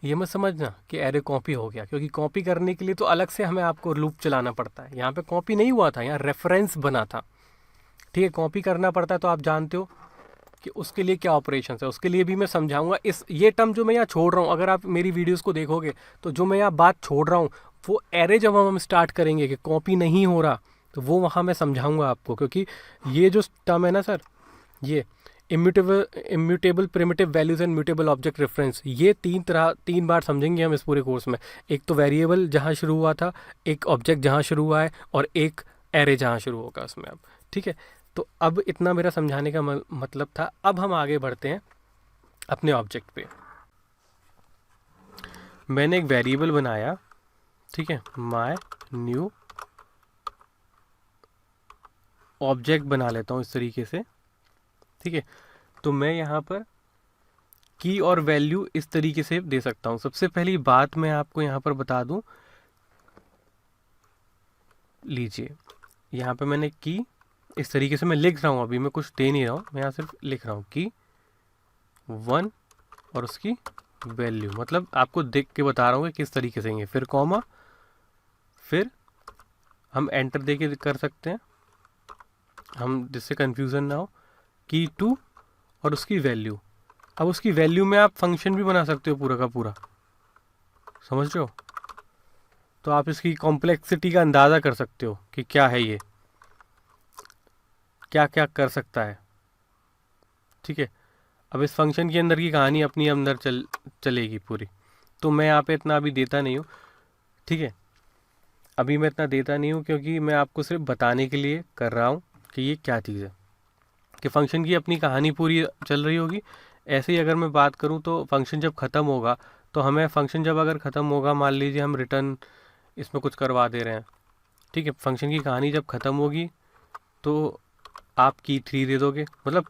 ये मत समझना कि एरे कॉपी हो गया, क्योंकि कॉपी करने के लिए तो अलग से हमें आपको लूप चलाना पड़ता है। यहाँ पे कॉपी नहीं हुआ था, यहाँ रेफरेंस बना था, ठीक है। कॉपी करना पड़ता है तो आप जानते हो कि उसके लिए क्या ऑपरेशन है, उसके लिए भी मैं समझाऊंगा। ये टर्म जो मैं यहाँ छोड़ रहा हूँ, अगर आप मेरी वीडियोस को देखोगे तो जो मैं यहाँ बात छोड़ रहा हूँ वो एरे जब हम स्टार्ट करेंगे कि कॉपी नहीं हो रहा, तो वो वहाँ मैं समझाऊंगा आपको। क्योंकि ये जो टर्म है ना सर, ये immutable primitive values and mutable object reference, ये 3 बार समझेंगे हम इस पूरे कोर्स में। एक तो वेरिएबल जहाँ शुरू हुआ था, एक ऑब्जेक्ट जहाँ शुरू हुआ है, और एक एरे जहाँ शुरू होगा उसमें अब, ठीक है। तो अब इतना मेरा समझाने का मतलब था। अब हम आगे बढ़ते हैं अपने ऑब्जेक्ट पे। मैंने एक वेरिएबल बनाया, ठीक है, माय न्यू ऑब्जेक्ट बना लेता हूँ इस तरीके से, ठीक है। तो मैं यहाँ पर की और वैल्यू इस तरीके से दे सकता हूँ। सबसे पहली बात मैं आपको यहाँ पर बता दूँ, लीजिए यहाँ पे मैंने की इस तरीके से मैं लिख रहा हूँ, अभी मैं कुछ दे नहीं रहा हूँ, मैं यहाँ सिर्फ लिख रहा हूँ की 1 और उसकी वैल्यू, मतलब आपको देख के बता रहा हूँ कि किस तरीके से ये, फिर कॉमा, फिर हम एंटर दे के कर सकते हैं हम, जिससे कंफ्यूजन ना हो, की 2 और उसकी वैल्यू। अब उसकी वैल्यू में आप फंक्शन भी बना सकते हो पूरा का पूरा, समझ रहे हो। तो आप इसकी कॉम्प्लेक्सिटी का अंदाज़ा कर सकते हो कि क्या है ये, क्या क्या कर सकता है, ठीक है। अब इस फंक्शन के अंदर की कहानी अपनी अंदर चलेगी पूरी। तो मैं यहाँ पे इतना अभी देता नहीं हूँ, ठीक है। अभी मैं इतना देता नहीं हूँ क्योंकि मैं आपको सिर्फ बताने के लिए कर रहा हूँ कि ये क्या चीज़ है, कि फ़ंक्शन की अपनी कहानी पूरी चल रही होगी। ऐसे ही अगर मैं बात करूँ तो फंक्शन जब ख़त्म होगा, तो हमें फंक्शन जब अगर ख़त्म होगा, मान लीजिए हम रिटर्न इसमें कुछ करवा दे रहे हैं, ठीक है। फंक्शन की कहानी जब ख़त्म होगी तो आप की 3 दे दोगे, मतलब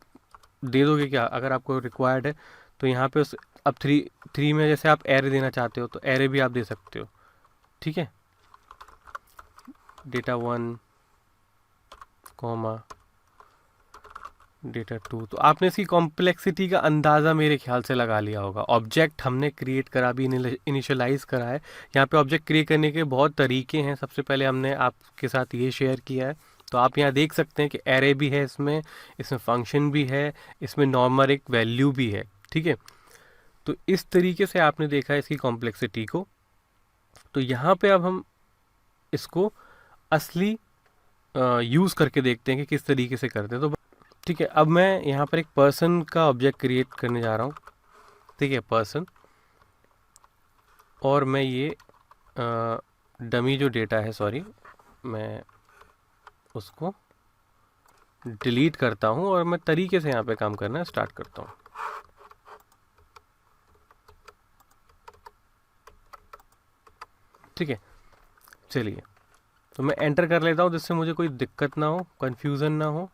दे दोगे क्या, अगर आपको रिक्वायर्ड है तो यहाँ पे उस अब 3 में जैसे आप एरे देना चाहते हो तो एरे भी आप दे सकते हो, ठीक है। डेटा 1 कॉमा डेटा 2, तो आपने इसकी कॉम्प्लेक्सिटी का अंदाज़ा मेरे ख्याल से लगा लिया होगा। ऑब्जेक्ट हमने क्रिएट करा भी, इनिशियलाइज़ करा है। यहाँ पे ऑब्जेक्ट क्रिएट करने के बहुत तरीके हैं। सबसे पहले हमने आपके साथ ये शेयर किया है, तो आप यहाँ देख सकते हैं कि एरे भी है इसमें फंक्शन भी है, इसमें नॉर्मल एक वैल्यू भी है, ठीक है। तो इस तरीके से आपने देखा है इसकी कॉम्प्लेक्सिटी को। तो यहाँ पे अब हम इसको असली यूज़ करके देखते हैं कि किस तरीके से करते हैं। तो ठीक है, अब मैं यहाँ पर एक पर्सन का ऑब्जेक्ट क्रिएट करने जा रहा हूँ, ठीक है, पर्सन। और मैं ये डमी जो डेटा है, सॉरी, मैं उसको डिलीट करता हूँ और मैं तरीके से यहाँ पे काम करना स्टार्ट करता हूँ। ठीक है, चलिए, तो मैं एंटर कर लेता हूँ जिससे मुझे कोई दिक्कत ना हो, कन्फ्यूज़न ना हो।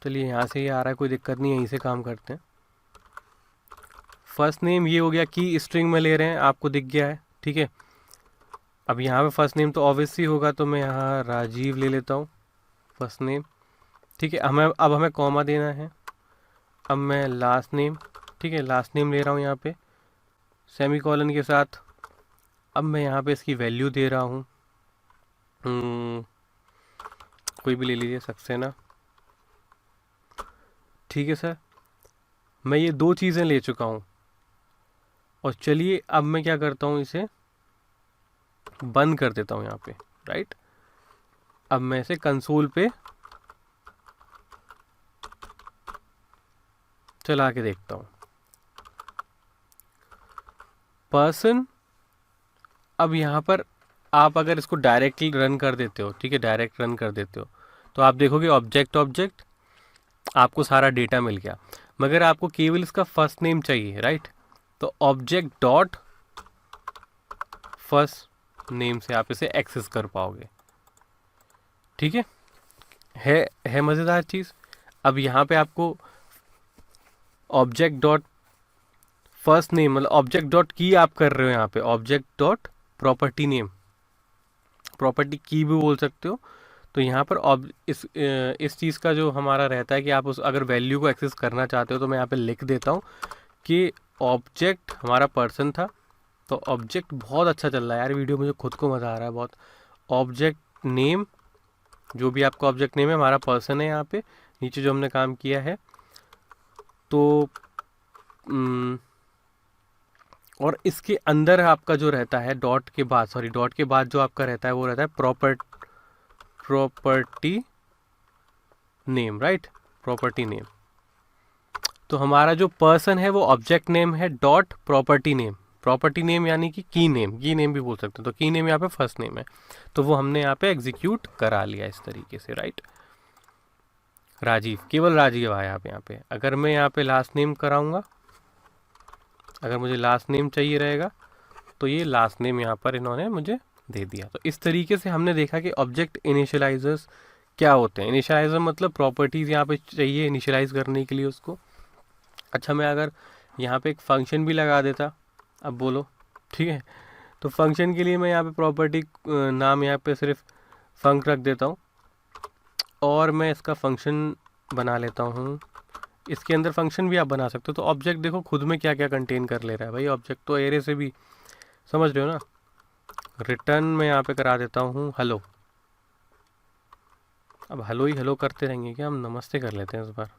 चलिए, यहाँ से ये आ रहा है, कोई दिक्कत नहीं, यहीं से काम करते हैं। फर्स्ट नेम ये हो गया, की स्ट्रिंग में ले रहे हैं, आपको दिख गया है, ठीक है। अब यहाँ पे फर्स्ट नेम तो ऑब्वियसली होगा, तो मैं यहाँ राजीव ले लेता हूँ फर्स्ट नेम, ठीक है। अब हमें कॉमा देना है। अब मैं लास्ट नेम, ठीक है, लास्ट नेम ले रहा हूँ यहाँ पे सेमी कॉलन के साथ। अब मैं यहाँ पे इसकी वैल्यू दे रहा हूँ, कोई भी ले लीजिए, सक्सेना, ठीक है सर। मैं ये 2 चीज़ें ले चुका हूँ, और चलिए अब मैं क्या करता हूँ, इसे बंद कर देता हूँ यहाँ पे, राइट। अब मैं इसे कंसोल पे चला के देखता हूँ। पर्सन, अब यहाँ पर आप अगर इसको डायरेक्टली रन कर देते हो, ठीक है, डायरेक्ट रन कर देते हो, तो आप देखोगे ऑब्जेक्ट आपको सारा डेटा मिल गया। मगर आपको केवल इसका फर्स्ट नेम चाहिए, राइट। तो ऑब्जेक्ट डॉट फर्स्ट नेम से आप इसे एक्सेस कर पाओगे, ठीक है मज़ेदार चीज़। अब यहाँ पे आपको ऑब्जेक्ट डॉट फर्स्ट नेम, मतलब ऑब्जेक्ट डॉट की आप कर रहे हो, यहाँ पे object dot property name, property की भी बोल सकते हो। तो यहाँ पर इस चीज़ का जो हमारा रहता है कि आप उस अगर वैल्यू को एक्सेस करना चाहते हो, तो मैं यहाँ पे लिख देता हूँ कि ऑब्जेक्ट हमारा पर्सन था। तो ऑब्जेक्ट बहुत अच्छा चल रहा है यार वीडियो, मुझे खुद को मज़ा आ रहा है बहुत। ऑब्जेक्ट नेम, जो भी आपका ऑब्जेक्ट नेम है, हमारा पर्सन है यहाँ पे नीचे जो हमने काम किया है। तो और इसके अंदर आपका जो रहता है डॉट के बाद, सॉरी, डॉट के बाद जो आपका रहता है वो रहता है property name, right, property name. तो हमारा जो पर्सन है वो ऑब्जेक्ट नेम है डॉट प्रॉपर्टी नेम यानी कि की नेम भी बोल सकते हैं। तो की नेम यहाँ पे फर्स्ट नेम है, तो वो हमने यहाँ पे एग्जीक्यूट करा लिया इस तरीके से, राइट। राजीव, केवल राजीव आया आप यहाँ पे। अगर मैं यहाँ पे लास्ट नेम कराऊंगा, अगर मुझे लास्ट नेम चाहिए रहेगा, तो ये लास्ट नेम यहाँ पर इन्होंने मुझे दे दिया। तो इस तरीके से हमने देखा कि ऑब्जेक्ट इनिशियलाइजर्स क्या होते हैं। इनिशियलाइजर मतलब प्रॉपर्टीज़ यहाँ पे चाहिए इनिशियलाइज करने के लिए उसको। अच्छा, मैं अगर यहाँ पे एक फंक्शन भी लगा देता, अब बोलो, ठीक है। तो फंक्शन के लिए मैं यहाँ पे प्रॉपर्टी नाम यहाँ पे सिर्फ फंक रख देता हूँ, और मैं इसका फंक्शन बना लेता हूँ। इसके अंदर फंक्शन भी आप बना सकते हो। तो ऑब्जेक्ट देखो खुद में क्या क्या कंटेन कर ले रहा है भाई, ऑब्जेक्ट तो एरे से भी, समझ रहे हो ना। रिटर्न में यहाँ पे करा देता हूँ हेलो। अब हेलो ही हेलो करते रहेंगे क्या, हम नमस्ते कर लेते हैं इस बार।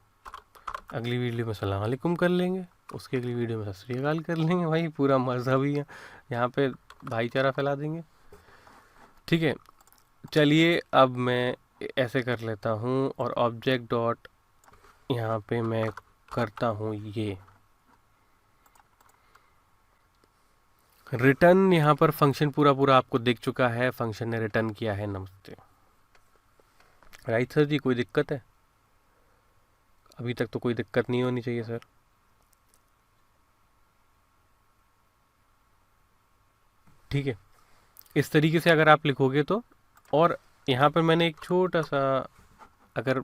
अगली वीडियो में सलाम अलैकुम कर लेंगे, उसकी अगली वीडियो में सत श्री अकाल कर लेंगे। भाई पूरा मज़हब ही है यहाँ पे, भाईचारा फैला देंगे, ठीक है। चलिए अब मैं ऐसे कर लेता हूँ, और ऑब्जेक्ट डॉट यहाँ पे मैं करता हूँ ये रिटर्न, यहाँ पर फंक्शन पूरा आपको दिख चुका है, फंक्शन ने रिटर्न किया है नमस्ते। राइट सर जी, कोई दिक्कत है? अभी तक तो कोई दिक्कत नहीं होनी चाहिए सर। ठीक है, इस तरीके से अगर आप लिखोगे तो, और यहाँ पर मैंने एक छोटा सा, अगर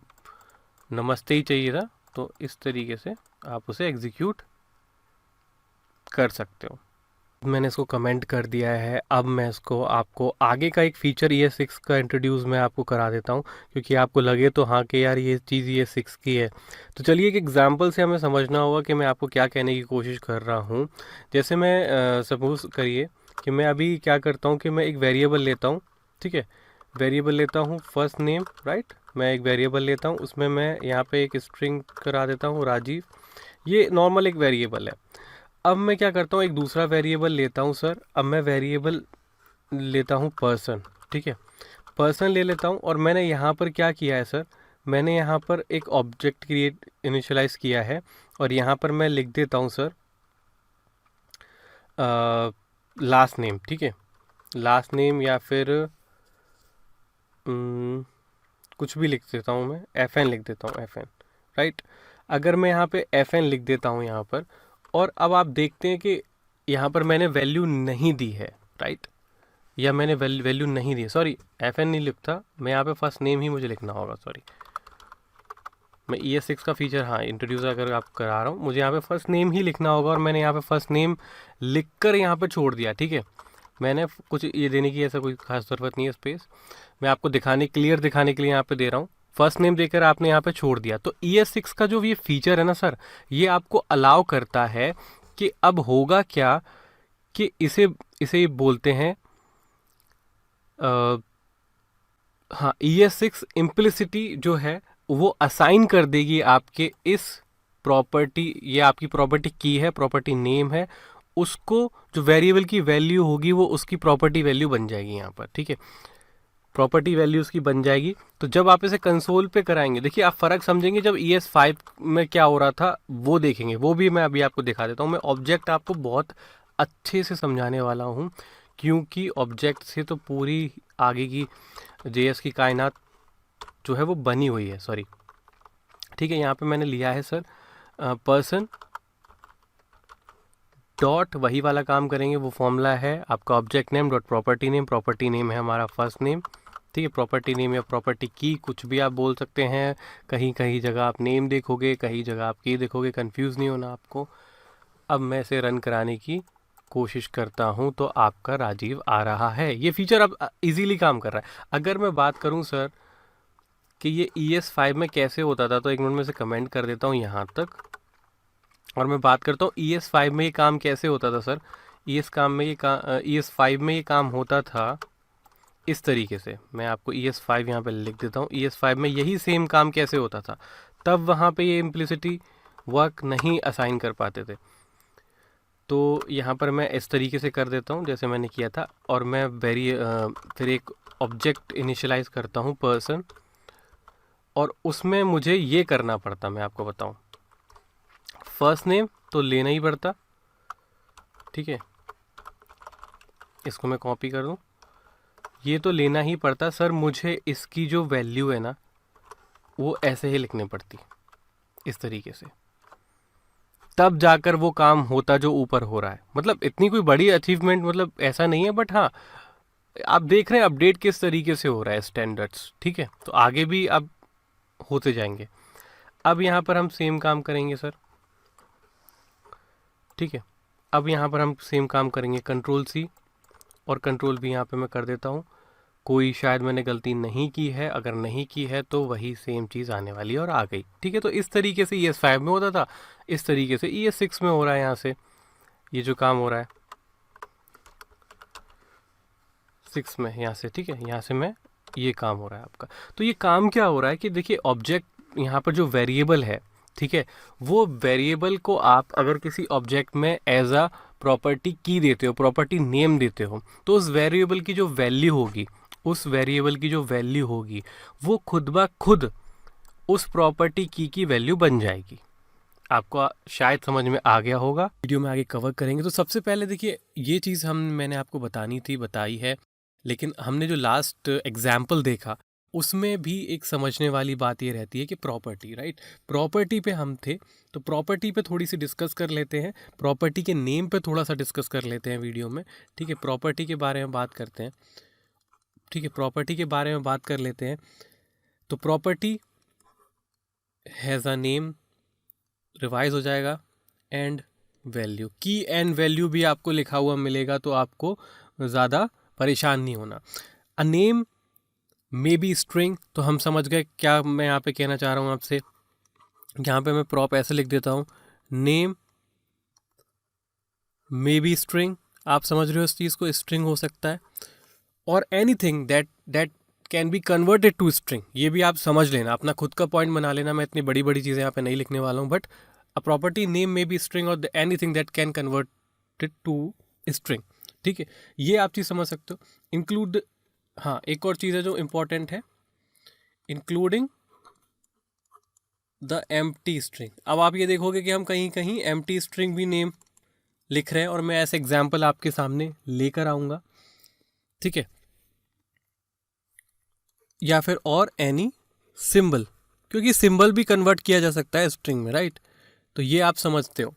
नमस्ते ही चाहिए था तो इस तरीके से आप उसे एग्जीक्यूट कर सकते हो। मैंने इसको कमेंट कर दिया है। अब मैं इसको आपको आगे का एक फीचर ES6 का इंट्रोड्यूस मैं आपको करा देता हूँ, क्योंकि आपको लगे तो हाँ कि यार ये चीज़ ES6 की है। तो चलिए एक एग्जांपल से हमें समझना होगा कि मैं आपको क्या कहने की कोशिश कर रहा हूँ। जैसे मैं सपोज करिए कि मैं अभी क्या करता हूँ कि मैं एक वेरिएबल लेता हूँ, ठीक है, वेरिएबल लेता हूँ फर्स्ट नेम, राइट, मैं एक वेरिएबल लेता हूँ, उसमें मैं यहाँ पे एक स्ट्रिंग करा देता हूँ राजीव, ये नॉर्मल एक वेरिएबल है। अब मैं क्या करता हूँ, एक दूसरा वेरिएबल लेता हूँ सर, अब मैं वेरिएबल लेता हूँ पर्सन, ठीक है, पर्सन ले लेता हूँ, और मैंने यहाँ पर क्या किया है सर, मैंने यहाँ पर एक ऑब्जेक्ट क्रिएट इनिशियलाइज किया है, और यहाँ पर मैं लिख देता हूँ सर लास्ट नेम, ठीक है, लास्ट नेम, या फिर कुछ भी लिख देता हूँ, मैं FN लिख देता हूँ, FN, राइट। अगर मैं यहाँ पे FN लिख देता हूँ यहाँ पर, और अब आप देखते हैं कि यहाँ पर मैंने वैल्यू नहीं दी है, राइट, या मैंने वैल्यू नहीं दी है, सॉरी FN नहीं लिखता मैं, यहाँ पे फर्स्ट नेम ही मुझे लिखना होगा, सॉरी, मैं ES6 का फीचर हाँ इंट्रोड्यूस अगर आप करा रहा हूँ, मुझे यहाँ पे फर्स्ट नेम ही लिखना होगा, और मैंने यहाँ पे फर्स्ट नेम लिख कर यहाँ पर छोड़ दिया, ठीक है, मैंने कुछ ये देने की ऐसा कोई खास ज़रूरत नहीं है स्पेस, मैं आपको क्लियर दिखाने के लिए यहाँ पे दे रहा हूँ, फर्स्ट नेम देकर आपने यहाँ पे छोड़ दिया। तो ES6 का जो ये फीचर है ना सर, ये आपको अलाउ करता है कि अब होगा क्या कि इसे बोलते हैं हाँ, ES6 इम्प्लिसिटी जो है वो असाइन कर देगी आपके इस प्रॉपर्टी, ये आपकी प्रॉपर्टी की है, प्रॉपर्टी नेम है, उसको जो वेरिएबल की वैल्यू होगी वो उसकी प्रॉपर्टी वैल्यू बन जाएगी यहाँ पर, ठीक है, प्रॉपर्टी वैल्यू उसकी बन जाएगी। तो जब आप इसे कंसोल पे कराएंगे, देखिए आप फ़र्क समझेंगे, जब ES5 में क्या हो रहा था वो देखेंगे, वो भी मैं अभी आपको दिखा देता हूँ। मैं ऑब्जेक्ट आपको बहुत अच्छे से समझाने वाला हूँ, क्योंकि ऑब्जेक्ट से तो पूरी आगे की JS की कायनात जो है वो बनी हुई है, सॉरी, ठीक है। यहाँ पे मैंने लिया है सर पर्सन डॉट, वही वाला काम करेंगे, वो फॉर्मूला है आपका object name dot property name, property name है हमारा फर्स्ट नेम, ठीक है, प्रॉपर्टी नेम या प्रॉपर्टी की कुछ भी आप बोल सकते हैं, कहीं कहीं जगह आप नेम देखोगे, कहीं जगह आप की देखोगे, कंफ्यूज नहीं होना आपको। अब मैं इसे रन कराने की कोशिश करता हूं तो आपका राजीव आ रहा है, ये फीचर अब इजीली काम कर रहा है। अगर मैं बात करूं सर कि ये ES5 में कैसे होता था, तो एक मिनट में से कमेंट कर देता हूँ यहाँ तक, और मैं बात करता हूँ ES5 में ये काम कैसे होता था सर। ES5 में ये काम होता था इस तरीके से, मैं आपको ES5 यहाँ पे लिख देता हूँ, ES5 में यही सेम काम कैसे होता था, तब वहाँ पे ये इम्प्लिसिटी वर्क नहीं असाइन कर पाते थे। तो यहाँ पर मैं इस तरीके से कर देता हूँ जैसे मैंने किया था, और मैं फिर एक ऑब्जेक्ट इनिशियलाइज करता हूँ पर्सन, और उसमें मुझे ये करना पड़ता, मैं आपको बताऊँ, फर्स्ट नेम तो लेना ही पड़ता, ठीक है, इसको मैं कॉपी कर दूँ, ये तो लेना ही पड़ता सर, मुझे इसकी जो वैल्यू है ना वो ऐसे ही लिखनी पड़ती इस तरीके से, तब जाकर वो काम होता जो ऊपर हो रहा है। मतलब इतनी कोई बड़ी अचीवमेंट मतलब ऐसा नहीं है, बट हाँ आप देख रहे हैं अपडेट किस तरीके से हो रहा है स्टैंडर्ड्स, ठीक है, तो आगे भी अब होते जाएंगे। अब यहाँ पर हम सेम काम करेंगे सर, ठीक है, अब यहाँ पर हम सेम काम करेंगे, Ctrl+C और Ctrl V यहाँ पे मैं कर देता हूँ, कोई शायद मैंने गलती नहीं की है, अगर नहीं की है तो वही सेम चीज़ आने वाली है और आ गई, ठीक है। तो इस तरीके से ES5 में होता था, इस तरीके से ES6 में हो रहा है, यहाँ से ये जो काम हो रहा है 6 में, यहाँ से, ठीक है, यहाँ से मैं ये काम हो रहा है आपका। तो ये काम क्या हो रहा है कि देखिए ऑब्जेक्ट यहाँ पर जो वेरिएबल है, ठीक है, वो वेरिएबल को आप अगर किसी ऑब्जेक्ट में एज अ प्रॉपर्टी की देते हो, प्रॉपर्टी नेम देते हो, तो उस वेरिएबल की जो वैल्यू होगी, उस वेरिएबल की जो वैल्यू होगी वो खुद ब खुद उस प्रॉपर्टी की वैल्यू बन जाएगी। आपको शायद समझ में आ गया होगा। वीडियो में आगे कवर करेंगे। तो सबसे पहले देखिए, ये चीज़ मैंने आपको बताई है, लेकिन हमने जो लास्ट एग्जाम्पल देखा उसमें भी एक समझने वाली बात ये रहती है कि प्रॉपर्टी, राइट, प्रॉपर्टी पे हम थे, तो प्रॉपर्टी पे थोड़ी सी डिस्कस कर लेते हैं, प्रॉपर्टी के नेम पे थोड़ा सा डिस्कस कर लेते हैं वीडियो में। ठीक है, प्रॉपर्टी के बारे में बात करते हैं। ठीक है, प्रॉपर्टी के बारे में बात कर लेते हैं। तो property has a name, revise हो जाएगा, एंड वैल्यू। की एंड वैल्यू भी आपको लिखा हुआ मिलेगा, तो आपको ज़्यादा परेशान नहीं होना। A name may be string, तो हम समझ गए क्या मैं यहाँ पे कहना चाह रहा हूँ आपसे। यहाँ पे मैं प्रॉप ऐसे लिख देता हूँ, नेम मे बी स्ट्रिंग, आप समझ रहे हो इस चीज़ को, स्ट्रिंग हो सकता है, और anything that can be converted to string, ये भी आप समझ लेना, अपना खुद का पॉइंट बना लेना। मैं इतनी बड़ी बड़ी चीज़ें यहाँ पे नहीं लिखने वाला हूँ, but a property name may be string और anything that can converted to string. ठीक है, ये आप चीज़ समझ सकते हो। इंक्लूड, हाँ, एक और चीज़ है जो इम्पोर्टेंट है, इंक्लूडिंग द एम्प्टी स्ट्रिंग। अब आप ये देखोगे कि हम कहीं कहीं एम्प्टी स्ट्रिंग भी नेम लिख रहे हैं, और मैं ऐसे एग्जाम्पल आपके सामने लेकर आऊँगा। ठीक है, या फिर और एनी सिंबल, क्योंकि सिंबल भी कन्वर्ट किया जा सकता है स्ट्रिंग में, राइट, तो ये आप समझते हो।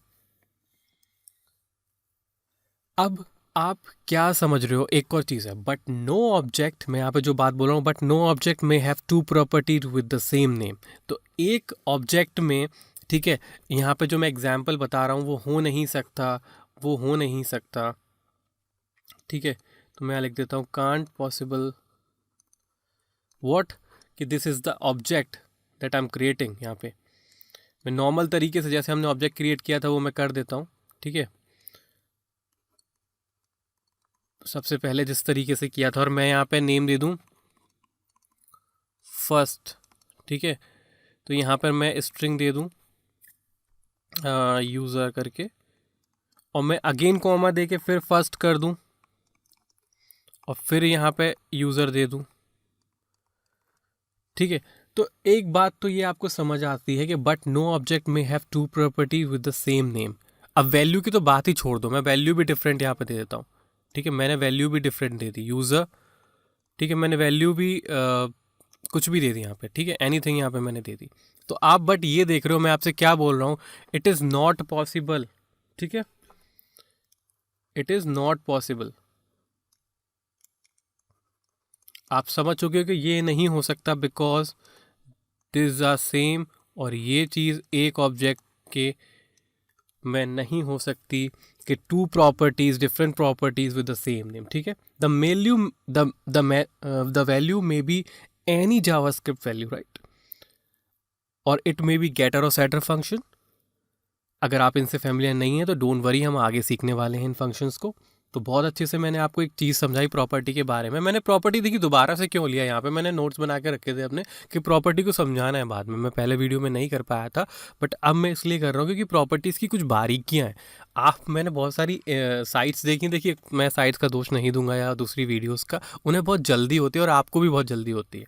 अब आप क्या समझ रहे हो, एक और चीज़ है, बट नो ऑब्जेक्ट, मैं यहाँ पे जो बात बोल रहा हूँ, बट नो ऑब्जेक्ट में have two property with the same name. तो एक ऑब्जेक्ट में, ठीक है, यहाँ पे जो मैं एग्जाम्पल बता रहा हूँ वो हो नहीं सकता, वो हो नहीं सकता। ठीक है, तो मैं लिख देता हूँ कांट पॉसिबल व्हाट, कि this is the object that I am creating. यहाँ पे मैं नॉर्मल तरीके से जैसे हमने ऑब्जेक्ट क्रिएट किया था वो मैं कर देता हूँ। ठीक है, सबसे पहले जिस तरीके से किया था, और मैं यहाँ पे नेम दे दूँ फर्स्ट। ठीक है, तो यहाँ पर मैं स्ट्रिंग दे दूँ यूज़र करके, और मैं अगेन कॉमा दे के फिर फर्स्ट कर दूँ, और फिर यहाँ पे यूज़र दे दूँ। ठीक है, तो एक बात तो ये आपको समझ आती है कि बट नो ऑब्जेक्ट में have two property with the same name. अब वैल्यू की तो बात ही छोड़ दो, मैं वैल्यू भी डिफरेंट यहाँ पे दे देता हूँ। ठीक है, मैंने वैल्यू भी डिफरेंट दे दी, यूज़र। ठीक है, मैंने वैल्यू भी कुछ भी दे दी यहाँ पे। ठीक है, एनीथिंग यहाँ पे मैंने दे दी। तो आप बट ये देख रहे हो मैं आपसे क्या बोल रहा हूँ, इट इज़ नॉट पॉसिबल। ठीक है, इट इज़ नॉट पॉसिबल, आप समझ चुके हो कि ये नहीं हो सकता, बिकॉज दिस आर सेम, और ये चीज़ एक ऑब्जेक्ट के में नहीं हो सकती कि two properties, different properties with the same name. ठीक है, the value the value may be any JavaScript value, right, और इट मे बी गेटर और सेटर फंक्शन। अगर आप इनसे फैमिलियर नहीं है तो डोंट वरी, हम आगे सीखने वाले हैं इन फंक्शंस को। तो बहुत अच्छे से मैंने आपको एक चीज़ समझाई प्रॉपर्टी के बारे में। मैंने प्रॉपर्टी देखी दोबारा से क्यों लिया, यहाँ पे मैंने नोट्स बना के रखे थे अपने कि प्रॉपर्टी को समझाना है बाद में, मैं पहले वीडियो में नहीं कर पाया था, बट अब मैं इसलिए कर रहा हूँ क्योंकि प्रॉपर्टीज़ की कुछ बारीकियाँ हैं। मैंने बहुत सारी साइट्स देखी, देखिए मैं साइट्स का दोष नहीं दूंगा या दूसरी वीडियोज़ का, उन्हें बहुत जल्दी होती है और आपको भी बहुत जल्दी होती है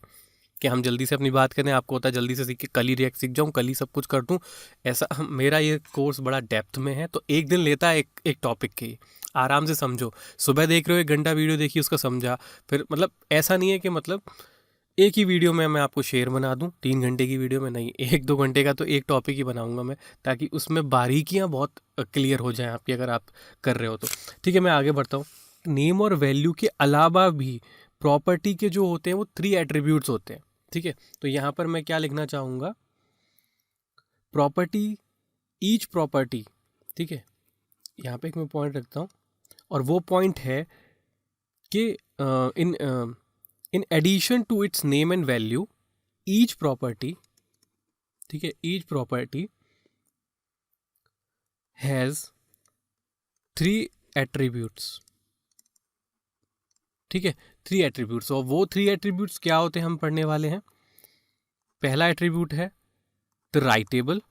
कि हम जल्दी से अपनी बात करें, आपको होता है जल्दी से सीख के कल ही रिएक्ट सीख जाऊँ, कल ही सब कुछ कर दूँ। ऐसा मेरा ये कोर्स बड़ा डेप्थ में है, तो एक दिन लेता है एक टॉपिक की, आराम से समझो। सुबह देख रहे हो 1 घंटा वीडियो देखी, उसका समझा, फिर मतलब ऐसा नहीं है कि मतलब एक ही वीडियो में मैं आपको शेयर बना दूं 3 घंटे की वीडियो में, नहीं, 1-2 घंटे का तो एक टॉपिक ही बनाऊंगा मैं, ताकि उसमें बारीकियां बहुत क्लियर हो जाएं आपकी, अगर आप कर रहे हो तो। ठीक है, मैं आगे बढ़ता हूँ। नेम और वैल्यू के अलावा भी प्रॉपर्टी के जो होते हैं वो 3 एट्रीब्यूट्स होते हैं। ठीक है, तो यहाँ पर मैं क्या लिखना चाहूँगा, प्रॉपर्टी, ईच प्रॉपर्टी। ठीक है, यहाँ पे एक मैं पॉइंट रखता हूँ, और वो पॉइंट है कि in addition to its name and value, each property, ठीक है, ईच प्रॉपर्टी हैज़ 3 एट्रीब्यूट्स। ठीक है, 3 एट्रीब्यूट्स, और वो 3 एट्रीब्यूट्स क्या होते हैं हम पढ़ने वाले हैं। पहला एट्रीब्यूट है द राइटेबल।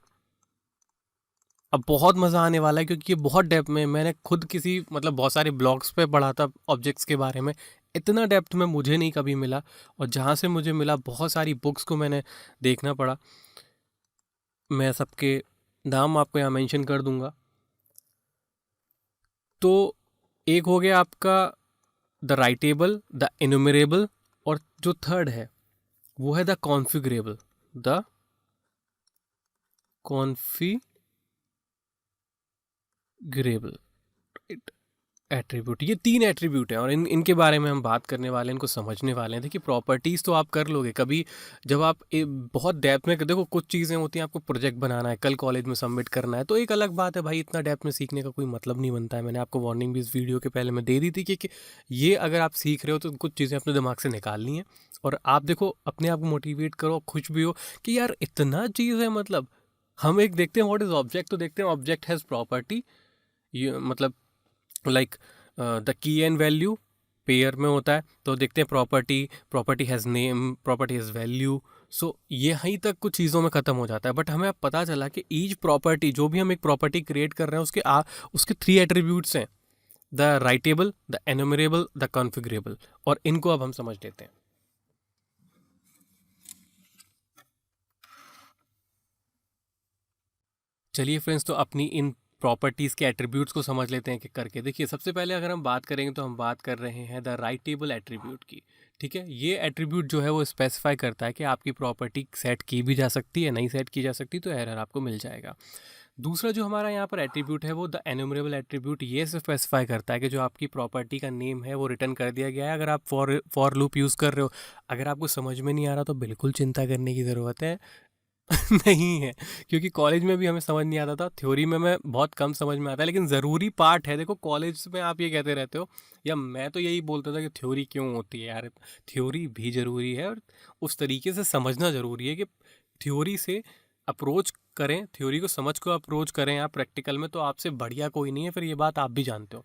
अब बहुत मज़ा आने वाला है क्योंकि ये बहुत डेप्थ में, मैंने खुद किसी मतलब बहुत सारे ब्लॉग्स पे पढ़ा था ऑब्जेक्ट्स के बारे में, इतना डेप्थ में मुझे नहीं कभी मिला, और जहाँ से मुझे मिला बहुत सारी बुक्स को मैंने देखना पड़ा। मैं सबके नाम आपको यहाँ मेंशन कर दूंगा। तो एक हो गया आपका द राइटेबल, द एनुमरेबल, और जो थर्ड है वो है द कॉन्फ़िगरेबल, द कॉन्फ़िगरेबल एट्रीब्यूट। ये 3 एट्रीब्यूट हैं और इनके बारे में हम बात करने वाले हैं, इनको समझने वाले हैं। देखिए प्रॉपर्टीज़ तो आप कर लोगे कभी, जब आप बहुत डेप्थ में देखो, कुछ चीज़ें होती हैं आपको प्रोजेक्ट बनाना है, कल कॉलेज में सबमिट करना है, तो एक अलग बात है भाई, इतना डेप्थ में सीखने का कोई मतलब नहीं बनता है। मैंने आपको वार्निंग भी इस वीडियो के पहले मैं दे दी थी कि ये अगर आप सीख रहे हो तो कुछ चीज़ें अपने दिमाग से निकालनी है, और आप देखो अपने आप को मोटिवेट करो, खुश भी हो कि यार इतना चीज़ है। मतलब हम एक देखते हैं व्हाट इज़ ऑब्जेक्ट, तो देखते हैं ऑब्जेक्ट हैज़ प्रॉपर्टी, ये मतलब like the key and value pair में होता है, तो देखते हैं property has name, property has value. So यहीं तक कुछ चीज़ों में ख़त्म हो जाता है, बट हमें अब पता चला कि ईच प्रॉपर्टी, जो भी हम एक प्रॉपर्टी क्रिएट कर रहे हैं, उसके 3 एट्रीब्यूट्स हैं, द राइटेबल, द एनुमरेबल, द कॉन्फ़िगरेबल, और इनको अब हम समझ लेते हैं। चलिए फ्रेंड्स, तो अपनी इन प्रॉपर्टीज़ के एट्रीब्यूट्स को समझ लेते हैं कि करके। देखिए सबसे पहले अगर हम बात करेंगे तो हम बात कर रहे हैं द राइटेबल एट्रीब्यूट की। ठीक है, ये एट्रीब्यूट जो है वो स्पेसिफाई करता है कि आपकी प्रॉपर्टी सेट की भी जा सकती है, नहीं सेट की जा सकती तो एरर आपको मिल जाएगा। दूसरा जो हमारा यहाँ पर एट्रीब्यूट है वो द एनुमरेबल एट्रीब्यूट, ये स्पेसिफाई करता है कि जो आपकी प्रॉपर्टी का नेम है वो रिटर्न कर दिया गया है। अगर आप फॉर लूप यूज़ कर रहे हो, अगर आपको समझ में नहीं आ रहा तो बिल्कुल चिंता करने की ज़रूरत है नहीं है, क्योंकि कॉलेज में भी हमें समझ नहीं आता था, थ्योरी में मैं बहुत कम समझ में आता है, लेकिन ज़रूरी पार्ट है। देखो कॉलेज में आप ये कहते रहते हो, या मैं तो यही बोलता था कि थ्योरी क्यों होती है यार, थ्योरी भी ज़रूरी है और उस तरीके से समझना ज़रूरी है कि थ्योरी से अप्रोच करें, थ्योरी को समझ को अप्रोच करें आप प्रैक्टिकल में, तो आपसे बढ़िया कोई नहीं है, फिर ये बात आप भी जानते हो।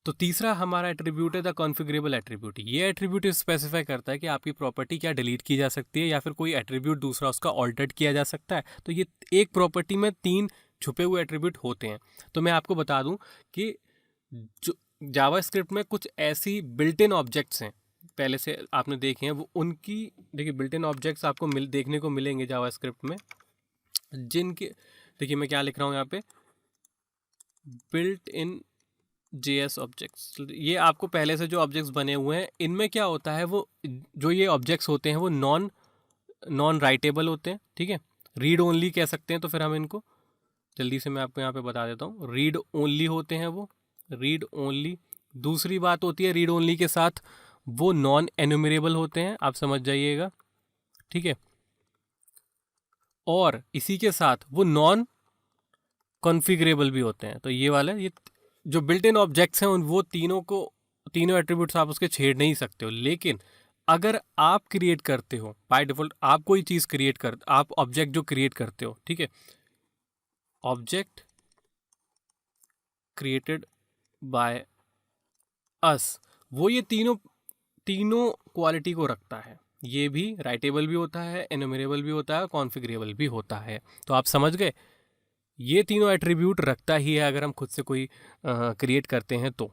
तो तीसरा हमारा एट्रीब्यूट है द कॉन्फ़िगरेबल एट्रीब्यूट। ये एट्रीब्यूट स्पेसिफाई करता है कि आपकी प्रॉपर्टी क्या डिलीट की जा सकती है या फिर कोई एट्रीब्यूट दूसरा उसका ऑल्टर्ड किया जा सकता है। तो ये एक प्रॉपर्टी में 3 छुपे हुए एट्रीब्यूट होते हैं। तो मैं आपको बता दूं कि जो जावास्क्रिप्ट में कुछ ऐसी बिल्ट इन ऑब्जेक्ट्स हैं, पहले से आपने देखे हैं वो, उनकी देखिए बिल्ट इन ऑब्जेक्ट्स आपको देखने को मिलेंगे जावास्क्रिप्ट में, जिनके देखिए मैं क्या लिख रहा हूँ यहाँ पे, बिल्ट इन JS ऑब्जेक्ट्स। ये आपको पहले से जो ऑब्जेक्ट्स बने हुए हैं, इनमें क्या होता है, वो जो ये ऑब्जेक्ट्स होते हैं वो नॉन राइटेबल होते हैं। ठीक है, रीड ओनली कह सकते हैं। तो फिर हम इनको जल्दी से मैं आपको यहाँ पे बता देता हूँ, रीड ओनली होते हैं वो, रीड ओनली। दूसरी बात होती है रीड ओनली के साथ वो नॉन एनुमरेबल होते हैं, आप समझ जाइएगा। ठीक है, और इसी के साथ वो नॉन कॉन्फ़िगरेबल भी होते हैं। तो ये वाले, ये जो बिल्ट इन ऑब्जेक्ट्स हैं उन वो तीनों एट्रीब्यूट्स आप उसके छेड़ नहीं सकते हो। लेकिन अगर आप क्रिएट करते हो बाय डिफ़ॉल्ट, आप कोई चीज़ आप ऑब्जेक्ट जो क्रिएट करते हो, ठीक है, ऑब्जेक्ट क्रिएटेड बाय अस, वो ये तीनों क्वालिटी को रखता है। ये भी राइटेबल भी होता है, एनुमरेबल भी होता है, कॉन्फ़िगरेबल भी होता है। तो आप समझ गए, ये तीनों एट्रीब्यूट रखता ही है अगर हम खुद से कोई क्रिएट करते हैं तो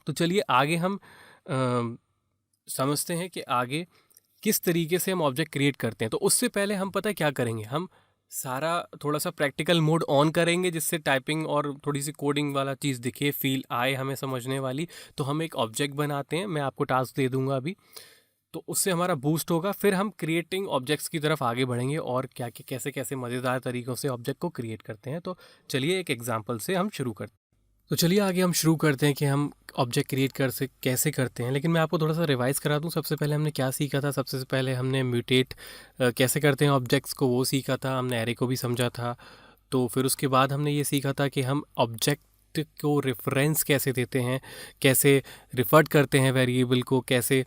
चलिए आगे हम समझते हैं कि आगे किस तरीके से हम ऑब्जेक्ट क्रिएट करते हैं। तो उससे पहले हम पता है क्या करेंगे, हम सारा थोड़ा सा प्रैक्टिकल मोड ऑन करेंगे, जिससे टाइपिंग और थोड़ी सी कोडिंग वाला चीज़ दिखे, फील आए हमें समझने वाली। तो हम एक ऑब्जेक्ट बनाते हैं, मैं आपको टास्क दे दूंगा अभी, तो उससे हमारा बूस्ट होगा। फिर हम क्रिएटिंग ऑब्जेक्ट्स की तरफ आगे बढ़ेंगे और क्या कैसे कैसे मज़ेदार तरीक़ों से ऑब्जेक्ट को क्रिएट करते हैं। तो चलिए एक एग्जांपल से हम शुरू करते हैं। तो चलिए आगे हम शुरू करते हैं कि हम ऑब्जेक्ट क्रिएट कैसे करते हैं। लेकिन मैं आपको थोड़ा सा रिवाइज़ करा दूं, सबसे पहले हमने क्या सीखा था। सबसे पहले हमने म्यूटेट कैसे करते हैं ऑब्जेक्ट्स को, वो सीखा था। हमने एरे को भी समझा था। तो फिर उसके बाद हमने ये सीखा था कि हम ऑब्जेक्ट को रेफरेंस कैसे देते हैं, कैसे रिफर्ड करते हैं वेरिएबल को, कैसे,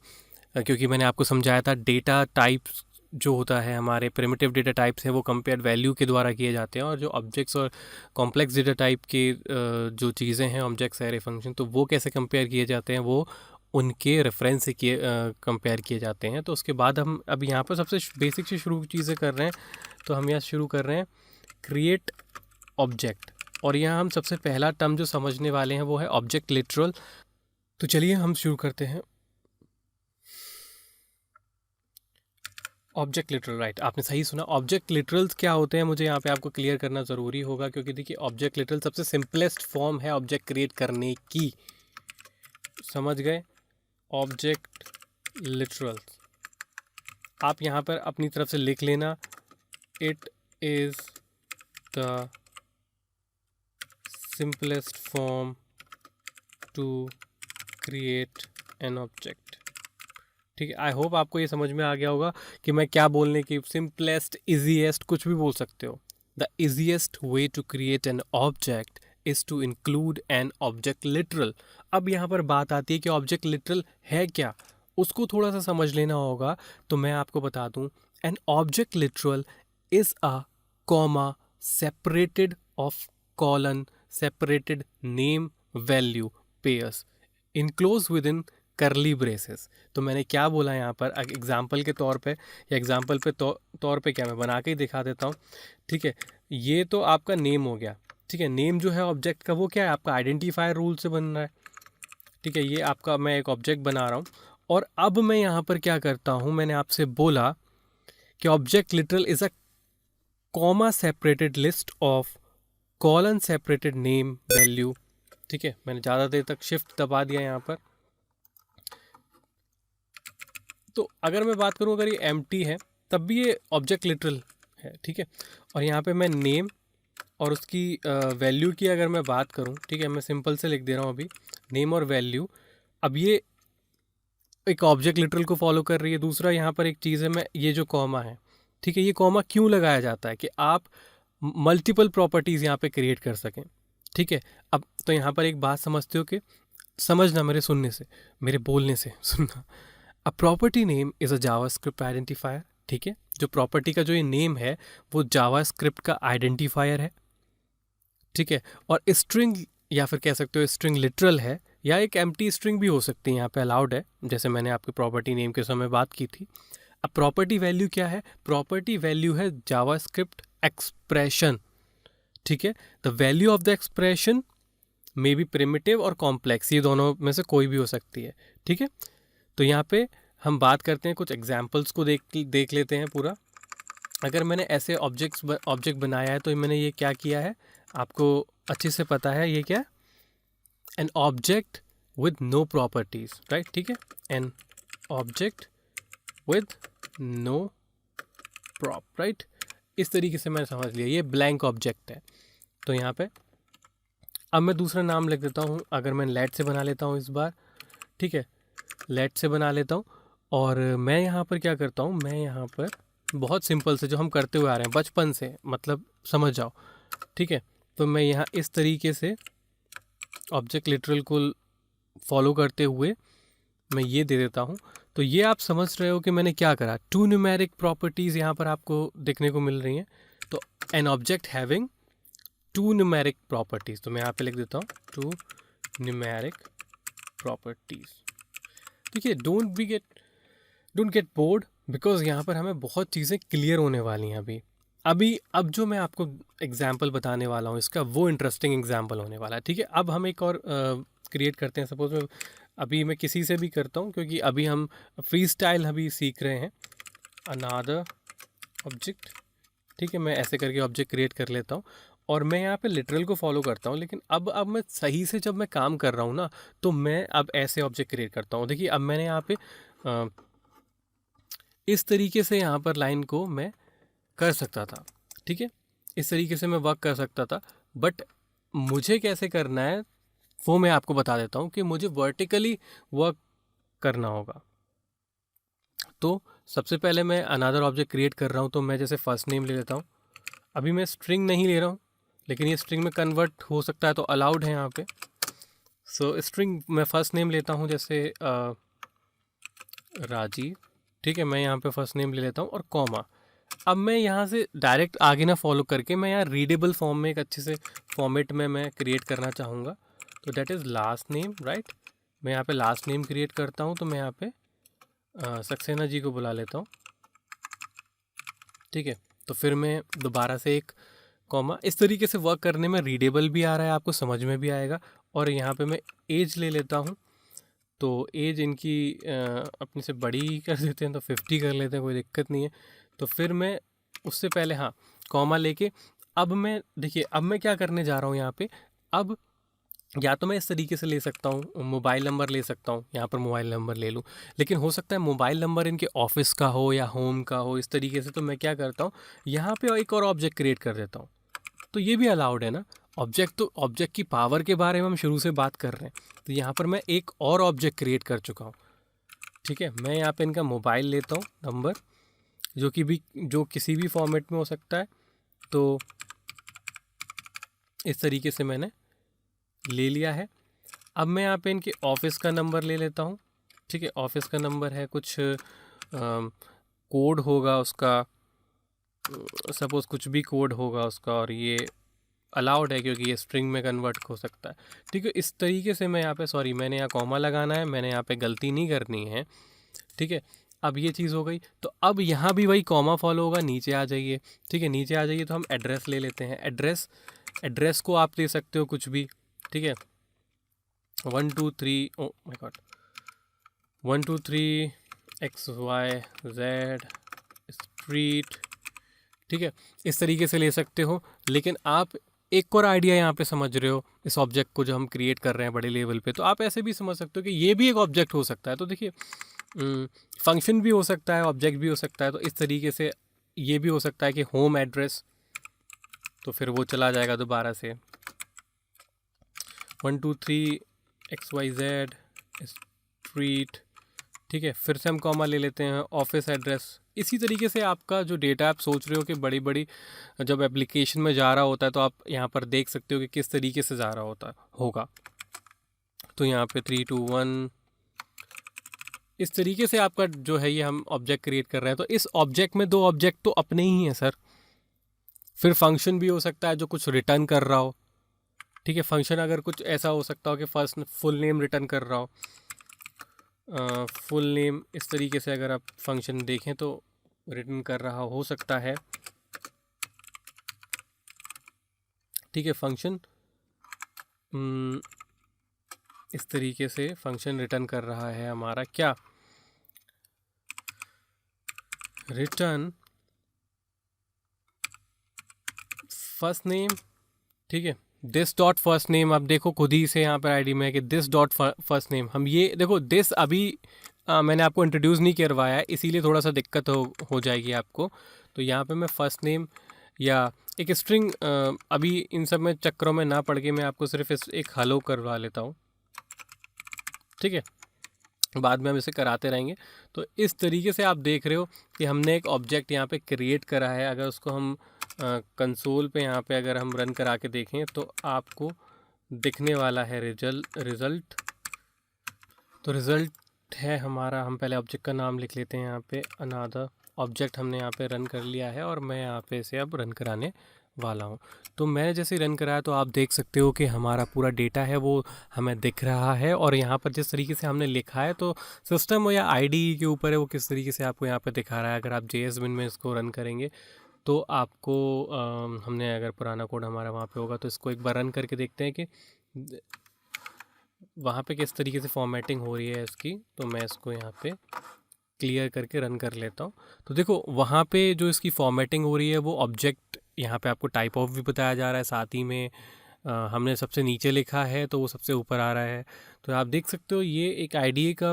क्योंकि मैंने आपको समझाया था डेटा टाइप्स जो होता है, हमारे प्रिमिटिव डेटा टाइप्स हैं वो कंपेयर वैल्यू के द्वारा किए जाते हैं, और जो ऑब्जेक्ट्स और कॉम्प्लेक्स डेटा टाइप के जो चीज़ें हैं, ऑब्जेक्ट्स, एरे, फंक्शन, तो वो कैसे कंपेयर किए जाते हैं, वो उनके रेफरेंस से कंपेयर किए जाते हैं। तो उसके बाद हम अब यहाँ पर सबसे बेसिक से शुरू चीज़ें कर रहे हैं। तो हम यहाँ शुरू कर रहे हैं क्रिएट ऑब्जेक्ट, और यहाँ हम सबसे पहला टर्म जो समझने वाले हैं वो है ऑब्जेक्ट लिटरल। तो चलिए हम शुरू करते हैं। ऑब्जेक्ट लिटरल, राइट, आपने सही सुना। ऑब्जेक्ट लिटरल्स क्या होते हैं मुझे यहाँ पे आपको क्लियर करना ज़रूरी होगा, क्योंकि देखिए ऑब्जेक्ट लिटरल सबसे सिंपलेस्ट फॉर्म है ऑब्जेक्ट क्रिएट करने की। समझ गए? ऑब्जेक्ट लिटरल्स आप यहाँ पर अपनी तरफ से लिख लेना, it is the simplest form to create an object. ठीक है, आई होप आपको ये समझ में आ गया होगा कि मैं क्या बोलने की, सिंपलेस्ट, इजीएस्ट, कुछ भी बोल सकते हो। The easiest way to create an object is to include an object literal. अब यहाँ पर बात आती है कि ऑब्जेक्ट लिटरल है क्या, उसको थोड़ा सा समझ लेना होगा। तो मैं आपको बता दूँ, N object literal is a comma separated of colon separated name value pairs enclose with in करली ब्रेसेस। तो मैंने क्या बोला यहाँ पर, एग्जाम्पल के तौर पे या एग्जाम्पल पे तौर पे क्या मैं बना के ही दिखा देता हूँ। ठीक है, ये तो आपका नेम हो गया। ठीक है, नेम जो है ऑब्जेक्ट का वो क्या है, आपका आइडेंटिफायर रूल से बन रहा है। ठीक है, ये आपका मैं एक ऑब्जेक्ट बना रहा हूँ और अब मैं यहाँ पर क्या करता हूँ, मैंने आपसे बोला कि object literal is a comma separated list of colon separated name value. ठीक है, मैंने ज़्यादा देर तक शिफ्ट दबा दिया यहाँ पर। तो अगर मैं बात करूँ, अगर ये एम्प्टी है तब भी ये ऑब्जेक्ट लिटरल है। ठीक है, और यहाँ पे मैं नेम और उसकी वैल्यू की अगर मैं बात करूँ, ठीक है, मैं सिंपल से लिख दे रहा हूँ अभी नेम और वैल्यू। अब ये एक ऑब्जेक्ट लिटरल को फॉलो कर रही है। दूसरा यहाँ पर एक चीज़ है, मैं ये जो कॉमा है, ठीक है, ये कॉमा क्यों लगाया जाता है कि आप मल्टीपल प्रॉपर्टीज़ यहाँ पे क्रिएट कर सकें। ठीक है, अब तो यहाँ पर एक बात समझते हो कि समझना मेरे सुनने से, मेरे बोलने से सुनना। अ property name is a JavaScript identifier. ठीक है, जो प्रॉपर्टी का जो ये नेम है वो जावास्क्रिप्ट का आइडेंटिफायर है। ठीक है, और स्ट्रिंग या फिर कह सकते हो स्ट्रिंग लिटरल है, या एक एम्प्टी स्ट्रिंग भी हो सकती है, यहाँ पे अलाउड है, जैसे मैंने आपके प्रॉपर्टी नेम के समय बात की थी। अब प्रॉपर्टी वैल्यू क्या है? प्रॉपर्टी वैल्यू है जावास्क्रिप्ट एक्सप्रेशन। ठीक है, the value of the expression may be primitive और कॉम्प्लेक्स, ये दोनों में से कोई भी हो सकती है। ठीक है, तो यहाँ पे हम बात करते हैं, कुछ एग्जाम्पल्स को देख लेते हैं पूरा। अगर मैंने ऐसे ऑब्जेक्ट बनाया है तो मैंने ये क्या किया है, आपको अच्छे से पता है ये क्या, an object with no properties, right. ठीक है, an object with no prop, right. इस तरीके से मैंने समझ लिया ये ब्लैंक ऑब्जेक्ट है। तो यहाँ पे अब मैं दूसरा नाम लिख देता हूँ, अगर मैं लेट से बना लेता हूँ इस बार। ठीक है, लेट से बना लेता हूँ और मैं यहाँ पर क्या करता हूँ, मैं यहाँ पर बहुत सिंपल से जो हम करते हुए आ रहे हैं बचपन से, मतलब समझ जाओ। ठीक है, तो मैं यहाँ इस तरीके से ऑब्जेक्ट लिटरल को फॉलो करते हुए मैं ये दे देता हूँ। तो ये आप समझ रहे हो कि मैंने क्या करा, टू न्यूमेरिक प्रॉपर्टीज़ यहाँ पर आपको देखने को मिल रही हैं। तो an object having two numeric properties, तो मैं यहाँ पे लिख देता हूँ टू न्यूमेरिक प्रॉपर्टीज़। ठीक है, डोंट गेट बोर्ड, बिकॉज यहाँ पर हमें बहुत चीज़ें क्लियर होने वाली हैं अब जो मैं आपको एग्जाम्पल बताने वाला हूँ इसका, वो इंटरेस्टिंग एग्जाम्पल होने वाला है। ठीक है, अब हम एक और क्रिएट करते हैं। सपोज मैं किसी से भी करता हूँ, क्योंकि अभी हम फ्री स्टाइल अभी सीख रहे हैं। अनादर ऑब्जेक्ट, ठीक है, मैं ऐसे करके ऑब्जेक्ट क्रिएट कर लेता हूँ और मैं यहाँ पे लिटरल को फॉलो करता हूँ। लेकिन अब मैं सही से जब मैं काम कर रहा हूँ ना, तो मैं अब ऐसे ऑब्जेक्ट क्रिएट करता हूँ। देखिए, अब मैंने यहाँ पे इस तरीके से यहाँ पर लाइन को मैं कर सकता था। ठीक है, इस तरीके से मैं वर्क कर सकता था, बट मुझे कैसे करना है वो मैं आपको बता देता हूँ कि मुझे वर्टिकली वर्क करना होगा। तो सबसे पहले मैं अनदर ऑब्जेक्ट क्रिएट कर रहा हूँ, तो मैं जैसे फर्स्ट नेम ले लेता हूँ। अभी मैं स्ट्रिंग नहीं ले रहा हूँ, लेकिन ये स्ट्रिंग में कन्वर्ट हो सकता है, तो अलाउड है यहाँ पे। सो स्ट्रिंग मैं फर्स्ट नेम लेता हूँ, जैसे राजीव। ठीक है, मैं यहाँ पे फर्स्ट नेम ले लेता हूँ और कॉमा। अब मैं यहाँ से डायरेक्ट आगे ना फॉलो करके मैं यहाँ रीडेबल फॉर्म में एक अच्छे से फॉर्मेट में मैं क्रिएट करना चाहूँगा। तो that is last name, right. मैं यहाँ पे लास्ट नेम क्रिएट करता हूँ, तो मैं यहाँ पे सक्सेना जी को बुला लेता हूँ। ठीक है, तो फिर मैं दोबारा से एक कॉमा, इस तरीके से वर्क करने में रीडेबल भी आ रहा है, आपको समझ में भी आएगा। और यहाँ पे मैं एज ले लेता हूँ तो एज इनकी अपने से बड़ी कर देते हैं, तो 50 कर लेते हैं, कोई दिक्कत नहीं है। तो फिर मैं उससे पहले हाँ कॉमा लेके अब मैं देखिए अब मैं क्या करने जा रहा हूँ यहाँ पे। अब या तो मैं इस तरीके से ले सकता हूँ, मोबाइल नंबर ले सकता हूँ, यहाँ पर मोबाइल नंबर ले लूँ, लेकिन हो सकता है मोबाइल नंबर इनके ऑफिस का हो या होम का हो, इस तरीके से। तो मैं क्या करता हूँ, यहाँ पे एक और ऑब्जेक्ट क्रिएट कर देता हूँ। तो ये भी अलाउड है ना। ऑब्जेक्ट तो ऑब्जेक्ट की पावर के बारे में हम शुरू से बात कर रहे हैं, तो यहाँ पर मैं एक और ऑब्जेक्ट क्रिएट कर चुका हूँ। ठीक है, मैं यहाँ पे इनका मोबाइल लेता हूँ नंबर, जो किसी भी फॉर्मेट में हो सकता है। तो इस तरीके से मैंने ले लिया है। अब मैं यहाँ पे इनके ऑफिस का नंबर ले लेता हूँ। ठीक है, ऑफिस का नंबर है, कुछ कोड होगा उसका, सपोज कुछ भी कोड होगा उसका, और ये अलाउड है क्योंकि ये स्ट्रिंग में कन्वर्ट हो सकता है। ठीक है, इस तरीके से मैं यहाँ पे, सॉरी मैंने यहाँ कॉमा लगाना है, मैंने यहाँ पे गलती नहीं करनी है। ठीक है, अब ये चीज़ हो गई। तो अब यहाँ भी वही कॉमा फॉलो होगा, नीचे आ जाइए। ठीक है, नीचे आ जाइए तो हम एड्रेस ले लेते हैं। एड्रेस को आप दे सकते हो कुछ भी। ठीक है, 123 oh my God 123 XYZ street. ठीक है, इस तरीके से ले सकते हो। लेकिन आप एक और आइडिया यहाँ पे समझ रहे हो इस ऑब्जेक्ट को जो हम क्रिएट कर रहे हैं बड़े लेवल पे, तो आप ऐसे भी समझ सकते हो कि ये भी एक ऑब्जेक्ट हो सकता है। तो देखिए फंक्शन भी हो सकता है, ऑब्जेक्ट भी हो सकता है। तो इस तरीके से ये भी हो सकता है कि होम एड्रेस, तो फिर वो चला जाएगा दोबारा से 123 XYZ स्ट्रीट। ठीक है, फिर से हम कॉमा ले लेते हैं, ऑफिस एड्रेस। इसी तरीके से आपका जो डेटा आप सोच रहे हो कि बड़ी बड़ी जब एप्लीकेशन में जा रहा होता है, तो आप यहाँ पर देख सकते हो कि किस तरीके से जा रहा होता होगा। तो यहाँ पे 321 इस तरीके से आपका जो है ये हम ऑब्जेक्ट क्रिएट कर रहे हैं। तो इस ऑब्जेक्ट में दो ऑब्जेक्ट तो अपने ही हैं सर। फिर फंक्शन भी हो सकता है जो कुछ रिटर्न कर रहा हो। ठीक है, फंक्शन अगर कुछ ऐसा हो सकता हो कि फर्स्ट फुल नेम रिटर्न कर रहा हो, फुल नेम इस तरीके से अगर आप फंक्शन देखें तो रिटर्न कर रहा हो सकता है। ठीक है, फंक्शन इस तरीके से फंक्शन रिटर्न कर रहा है हमारा क्या, रिटर्न फर्स्ट नेम। ठीक है, दिस डॉट फर्स्ट नेम, आप देखो खुद ही से यहाँ पर आईडी में है कि दिस डॉट फर्स्ट नेम। हम ये देखो दिस अभी मैंने आपको इंट्रोड्यूस नहीं करवाया है, इसीलिए थोड़ा सा दिक्कत हो जाएगी आपको। तो यहाँ पे मैं फर्स्ट नेम या एक स्ट्रिंग, अभी इन सब में चक्करों में ना पड़ के मैं आपको सिर्फ एक हलो करवा लेता हूँ। ठीक है, बाद में हम इसे कराते रहेंगे। तो इस तरीके से आप देख रहे हो कि हमने एक ऑब्जेक्ट यहाँ पे क्रिएट करा है। अगर उसको हम कंसोल पे यहाँ पे अगर हम रन करा के देखें तो आपको दिखने वाला है रिज़ल्ट। तो रिज़ल्ट है हमारा, हम पहले ऑब्जेक्ट का नाम लिख लेते हैं यहाँ पे, अनादर ऑब्जेक्ट हमने यहाँ पे रन कर लिया है, और मैं यहाँ पे इसे अब रन कराने वाला हूँ। तो मैंने जैसे रन कराया तो आप देख सकते हो कि हमारा पूरा डेटा है वो हमें दिख रहा है। और यहाँ पर जिस तरीके से हमने लिखा है, तो सिस्टम या आईडी के ऊपर है वो किस तरीके से आपको यहाँ पे दिखा रहा है। अगर आप JSBin में इसको रन करेंगे तो आपको हमने अगर पुराना कोड हमारा वहाँ पे होगा तो इसको एक बार रन करके देखते हैं कि वहाँ पे किस तरीके से फॉर्मेटिंग हो रही है इसकी। तो मैं इसको यहाँ पे क्लियर करके रन कर लेता हूँ। तो देखो वहाँ पे जो इसकी फॉर्मेटिंग हो रही है वो ऑब्जेक्ट, यहाँ पे आपको टाइप ऑफ भी बताया जा रहा है, साथ ही में हमने सबसे नीचे लिखा है तो वो सबसे ऊपर आ रहा है। तो आप देख सकते हो ये एक IDE का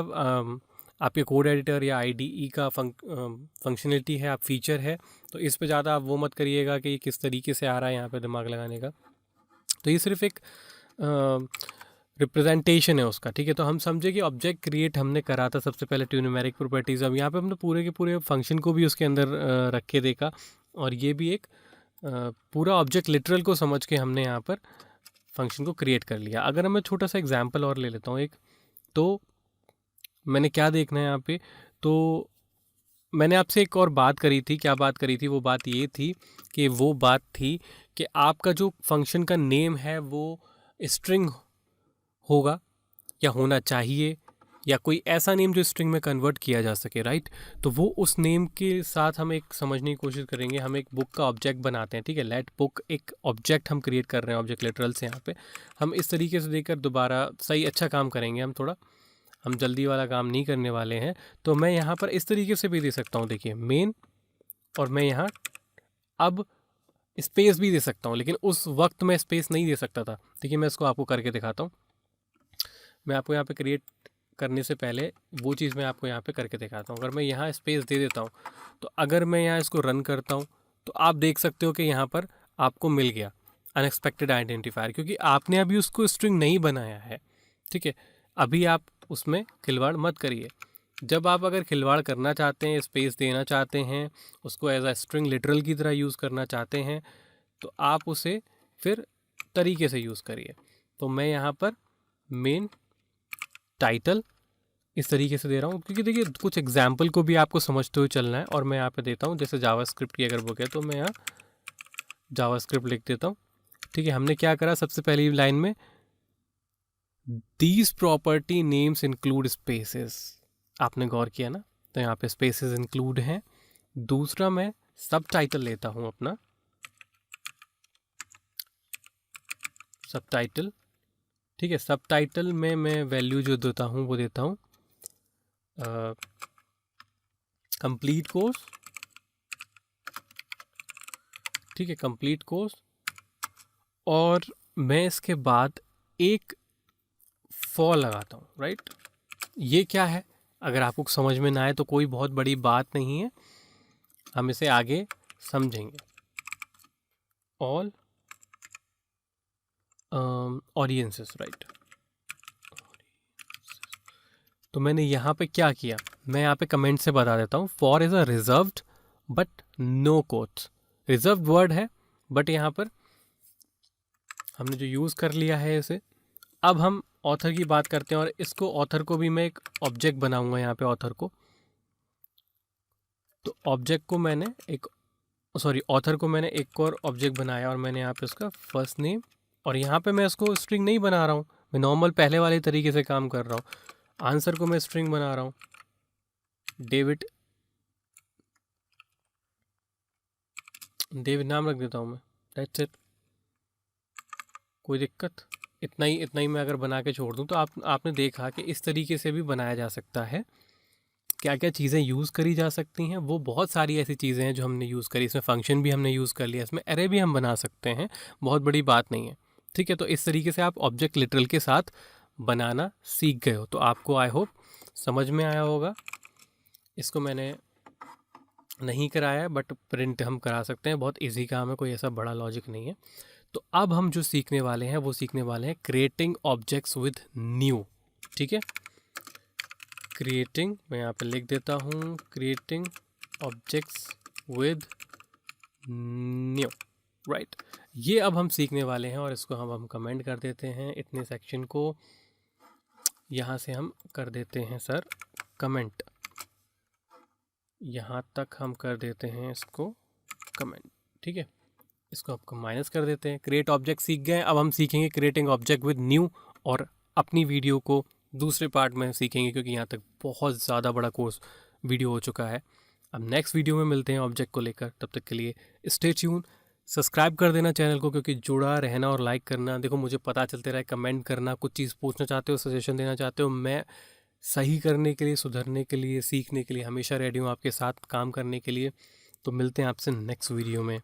आपके कोड एडिटर या IDE का फंक्शनलिटी है, आप फीचर है। तो इस पे ज़्यादा आप वो मत करिएगा कि किस तरीके से आ रहा है यहाँ पे दिमाग लगाने का। तो ये सिर्फ एक रिप्रेजेंटेशन है उसका। ठीक है, तो हम समझे कि ऑब्जेक्ट क्रिएट हमने करा था सबसे पहले टू न्यूमेरिक प्रॉपर्टीज़। अब यहाँ पे हमने पूरे के पूरे फंक्शन को भी उसके अंदर रख के देखा, और ये भी एक पूरा ऑब्जेक्ट लिटरल को समझ के हमने यहाँ पर फंक्शन को क्रिएट कर लिया। अगर मैं छोटा सा एग्जांपल और ले लेता हूँ एक, तो मैंने क्या देखना है यहाँ पे, तो मैंने आपसे एक और बात करी थी। क्या बात करी थी? वो बात ये थी कि आपका जो फंक्शन का नेम है वो स्ट्रिंग होगा या होना चाहिए, या कोई ऐसा नेम जो स्ट्रिंग में कन्वर्ट किया जा सके, राइट। तो वो उस नेम के साथ हम एक समझने की कोशिश करेंगे। हम एक बुक का ऑब्जेक्ट बनाते हैं, ठीक है, लेट बुक एक ऑब्जेक्ट हम क्रिएट कर रहे हैं ऑब्जेक्ट लिटरल से। यहाँ पे हम इस तरीके से देखकर दोबारा सही अच्छा काम करेंगे हम थोड़ा। हम जल्दी वाला काम नहीं करने वाले हैं, तो मैं यहाँ पर इस तरीके से भी दे सकता हूँ, देखिए मेन, और मैं यहाँ अब स्पेस भी दे सकता हूँ, लेकिन उस वक्त मैं स्पेस नहीं दे सकता था। देखिए मैं इसको आपको करके दिखाता हूँ। मैं आपको यहाँ पे क्रिएट करने से पहले वो चीज़ मैं आपको यहाँ पे करके दिखाता हूँ। अगर मैं यहाँ स्पेस दे देता हूँ, तो अगर मैं यहाँ इसको रन करता हूँ, तो आप देख सकते हो कि यहाँ पर आपको मिल गया अनएक्सपेक्टेड आइडेंटिफायर, क्योंकि आपने अभी उसको स्ट्रिंग नहीं बनाया है। ठीक है, अभी आप उसमें खिलवाड़ मत करिए। जब आप अगर खिलवाड़ करना चाहते हैं, स्पेस देना चाहते हैं, उसको एज अ स्ट्रिंग लिटरल की तरह यूज़ करना चाहते हैं, तो आप उसे फिर तरीके से यूज़ करिए। तो मैं यहाँ पर मेन टाइटल इस तरीके से दे रहा हूँ, क्योंकि देखिए कुछ एग्जाम्पल को भी आपको समझते हुए चलना है। और मैं यहाँ पे देता हूँ, जैसे जावास्क्रिप्ट की अगर बुक है तो मैं यहाँ जावास्क्रिप्ट लिख देता हूँ। ठीक है, हमने क्या करा, सबसे पहली लाइन में these property names include spaces, आपने गौर किया ना, तो यहाँ पे स्पेसेस इंक्लूड हैं। दूसरा मैं सब टाइटल लेता हूँ अपना, सब टाइटल। ठीक है, सब टाइटल में मैं वैल्यू जो देता हूँ वो देता हूँ कंप्लीट कोर्स। ठीक है, कंप्लीट कोर्स। और मैं इसके बाद एक फॉर लगाता हूँ, राइट। ये क्या है, अगर आपको समझ में ना आए तो कोई बहुत बड़ी बात नहीं है, हम इसे आगे समझेंगे। All audiences, right. तो मैंने यहाँ पे क्या किया, मैं यहाँ पे कमेंट से बता देता हूँ, for is a reserved but no quotes. Reserved word है, बट यहाँ पर हमने जो यूज़ कर लिया है इसे। अब हम ऑथर की बात करते हैं, और इसको ऑथर को भी मैं एक ऑब्जेक्ट बनाऊंगा यहाँ पे, ऑथर को। तो ऑब्जेक्ट को मैंने एक ऑथर को मैंने एक और ऑब्जेक्ट बनाया, और मैंने यहाँ पे उसका फर्स्ट नेम, और यहाँ पे मैं इसको स्ट्रिंग नहीं बना रहा हूँ, मैं नॉर्मल पहले वाले तरीके से काम कर रहा हूँ। आंसर को मैं स्ट्रिंग बना रहा हूँ, डेविड नाम रख देता हूँ मैं, दैट्स इट। कोई दिक्कत, इतना ही मैं अगर बना के छोड़ दूँ तो आपने देखा कि इस तरीके से भी बनाया जा सकता है। क्या क्या चीज़ें यूज़ करी जा सकती हैं, वो बहुत सारी ऐसी चीज़ें हैं जो हमने यूज़ करी। इसमें फंक्शन भी हमने यूज़ कर लिया, इसमें एरे भी हम बना सकते हैं, बहुत बड़ी बात नहीं है। ठीक है, तो इस तरीके से आप ऑब्जेक्ट लिटरल के साथ बनाना सीख गए हो। तो आपको आई होप समझ में आया होगा। इसको मैंने नहीं कराया है, बट प्रिंट हम करा सकते हैं, बहुत ईजी काम है, कोई ऐसा बड़ा लॉजिक नहीं है। तो अब हम जो सीखने वाले हैं वो सीखने वाले हैं क्रिएटिंग ऑब्जेक्ट्स विद न्यू। ठीक है, क्रिएटिंग, मैं यहाँ पे लिख देता हूँ, creating objects with new, right. ये अब हम सीखने वाले हैं, और इसको हम कमेंट कर देते हैं, इतने सेक्शन को यहाँ से हम कर देते हैं सर कमेंट, यहाँ तक हम कर देते हैं इसको कमेंट। ठीक है, इसको आपको माइनस कर देते हैं। क्रिएट ऑब्जेक्ट सीख गए, अब हम सीखेंगे क्रिएटिंग ऑब्जेक्ट विद न्यू, और अपनी वीडियो को दूसरे पार्ट में सीखेंगे, क्योंकि यहाँ तक बहुत ज़्यादा बड़ा कोर्स वीडियो हो चुका है। अब नेक्स्ट वीडियो में मिलते हैं ऑब्जेक्ट को लेकर, तब तक के लिए स्टे ट्यून। सब्सक्राइब कर देना चैनल को, क्योंकि जुड़ा रहना और लाइक करना, देखो मुझे पता चलते रहा है, कमेंट करना, कुछ चीज़ पूछना चाहते हो, सजेशन देना चाहते हो, मैं सही करने के लिए, सुधरने के लिए, सीखने के लिए हमेशा रेडी हूँ, आपके साथ काम करने के लिए। तो मिलते हैं आपसे नेक्स्ट वीडियो में।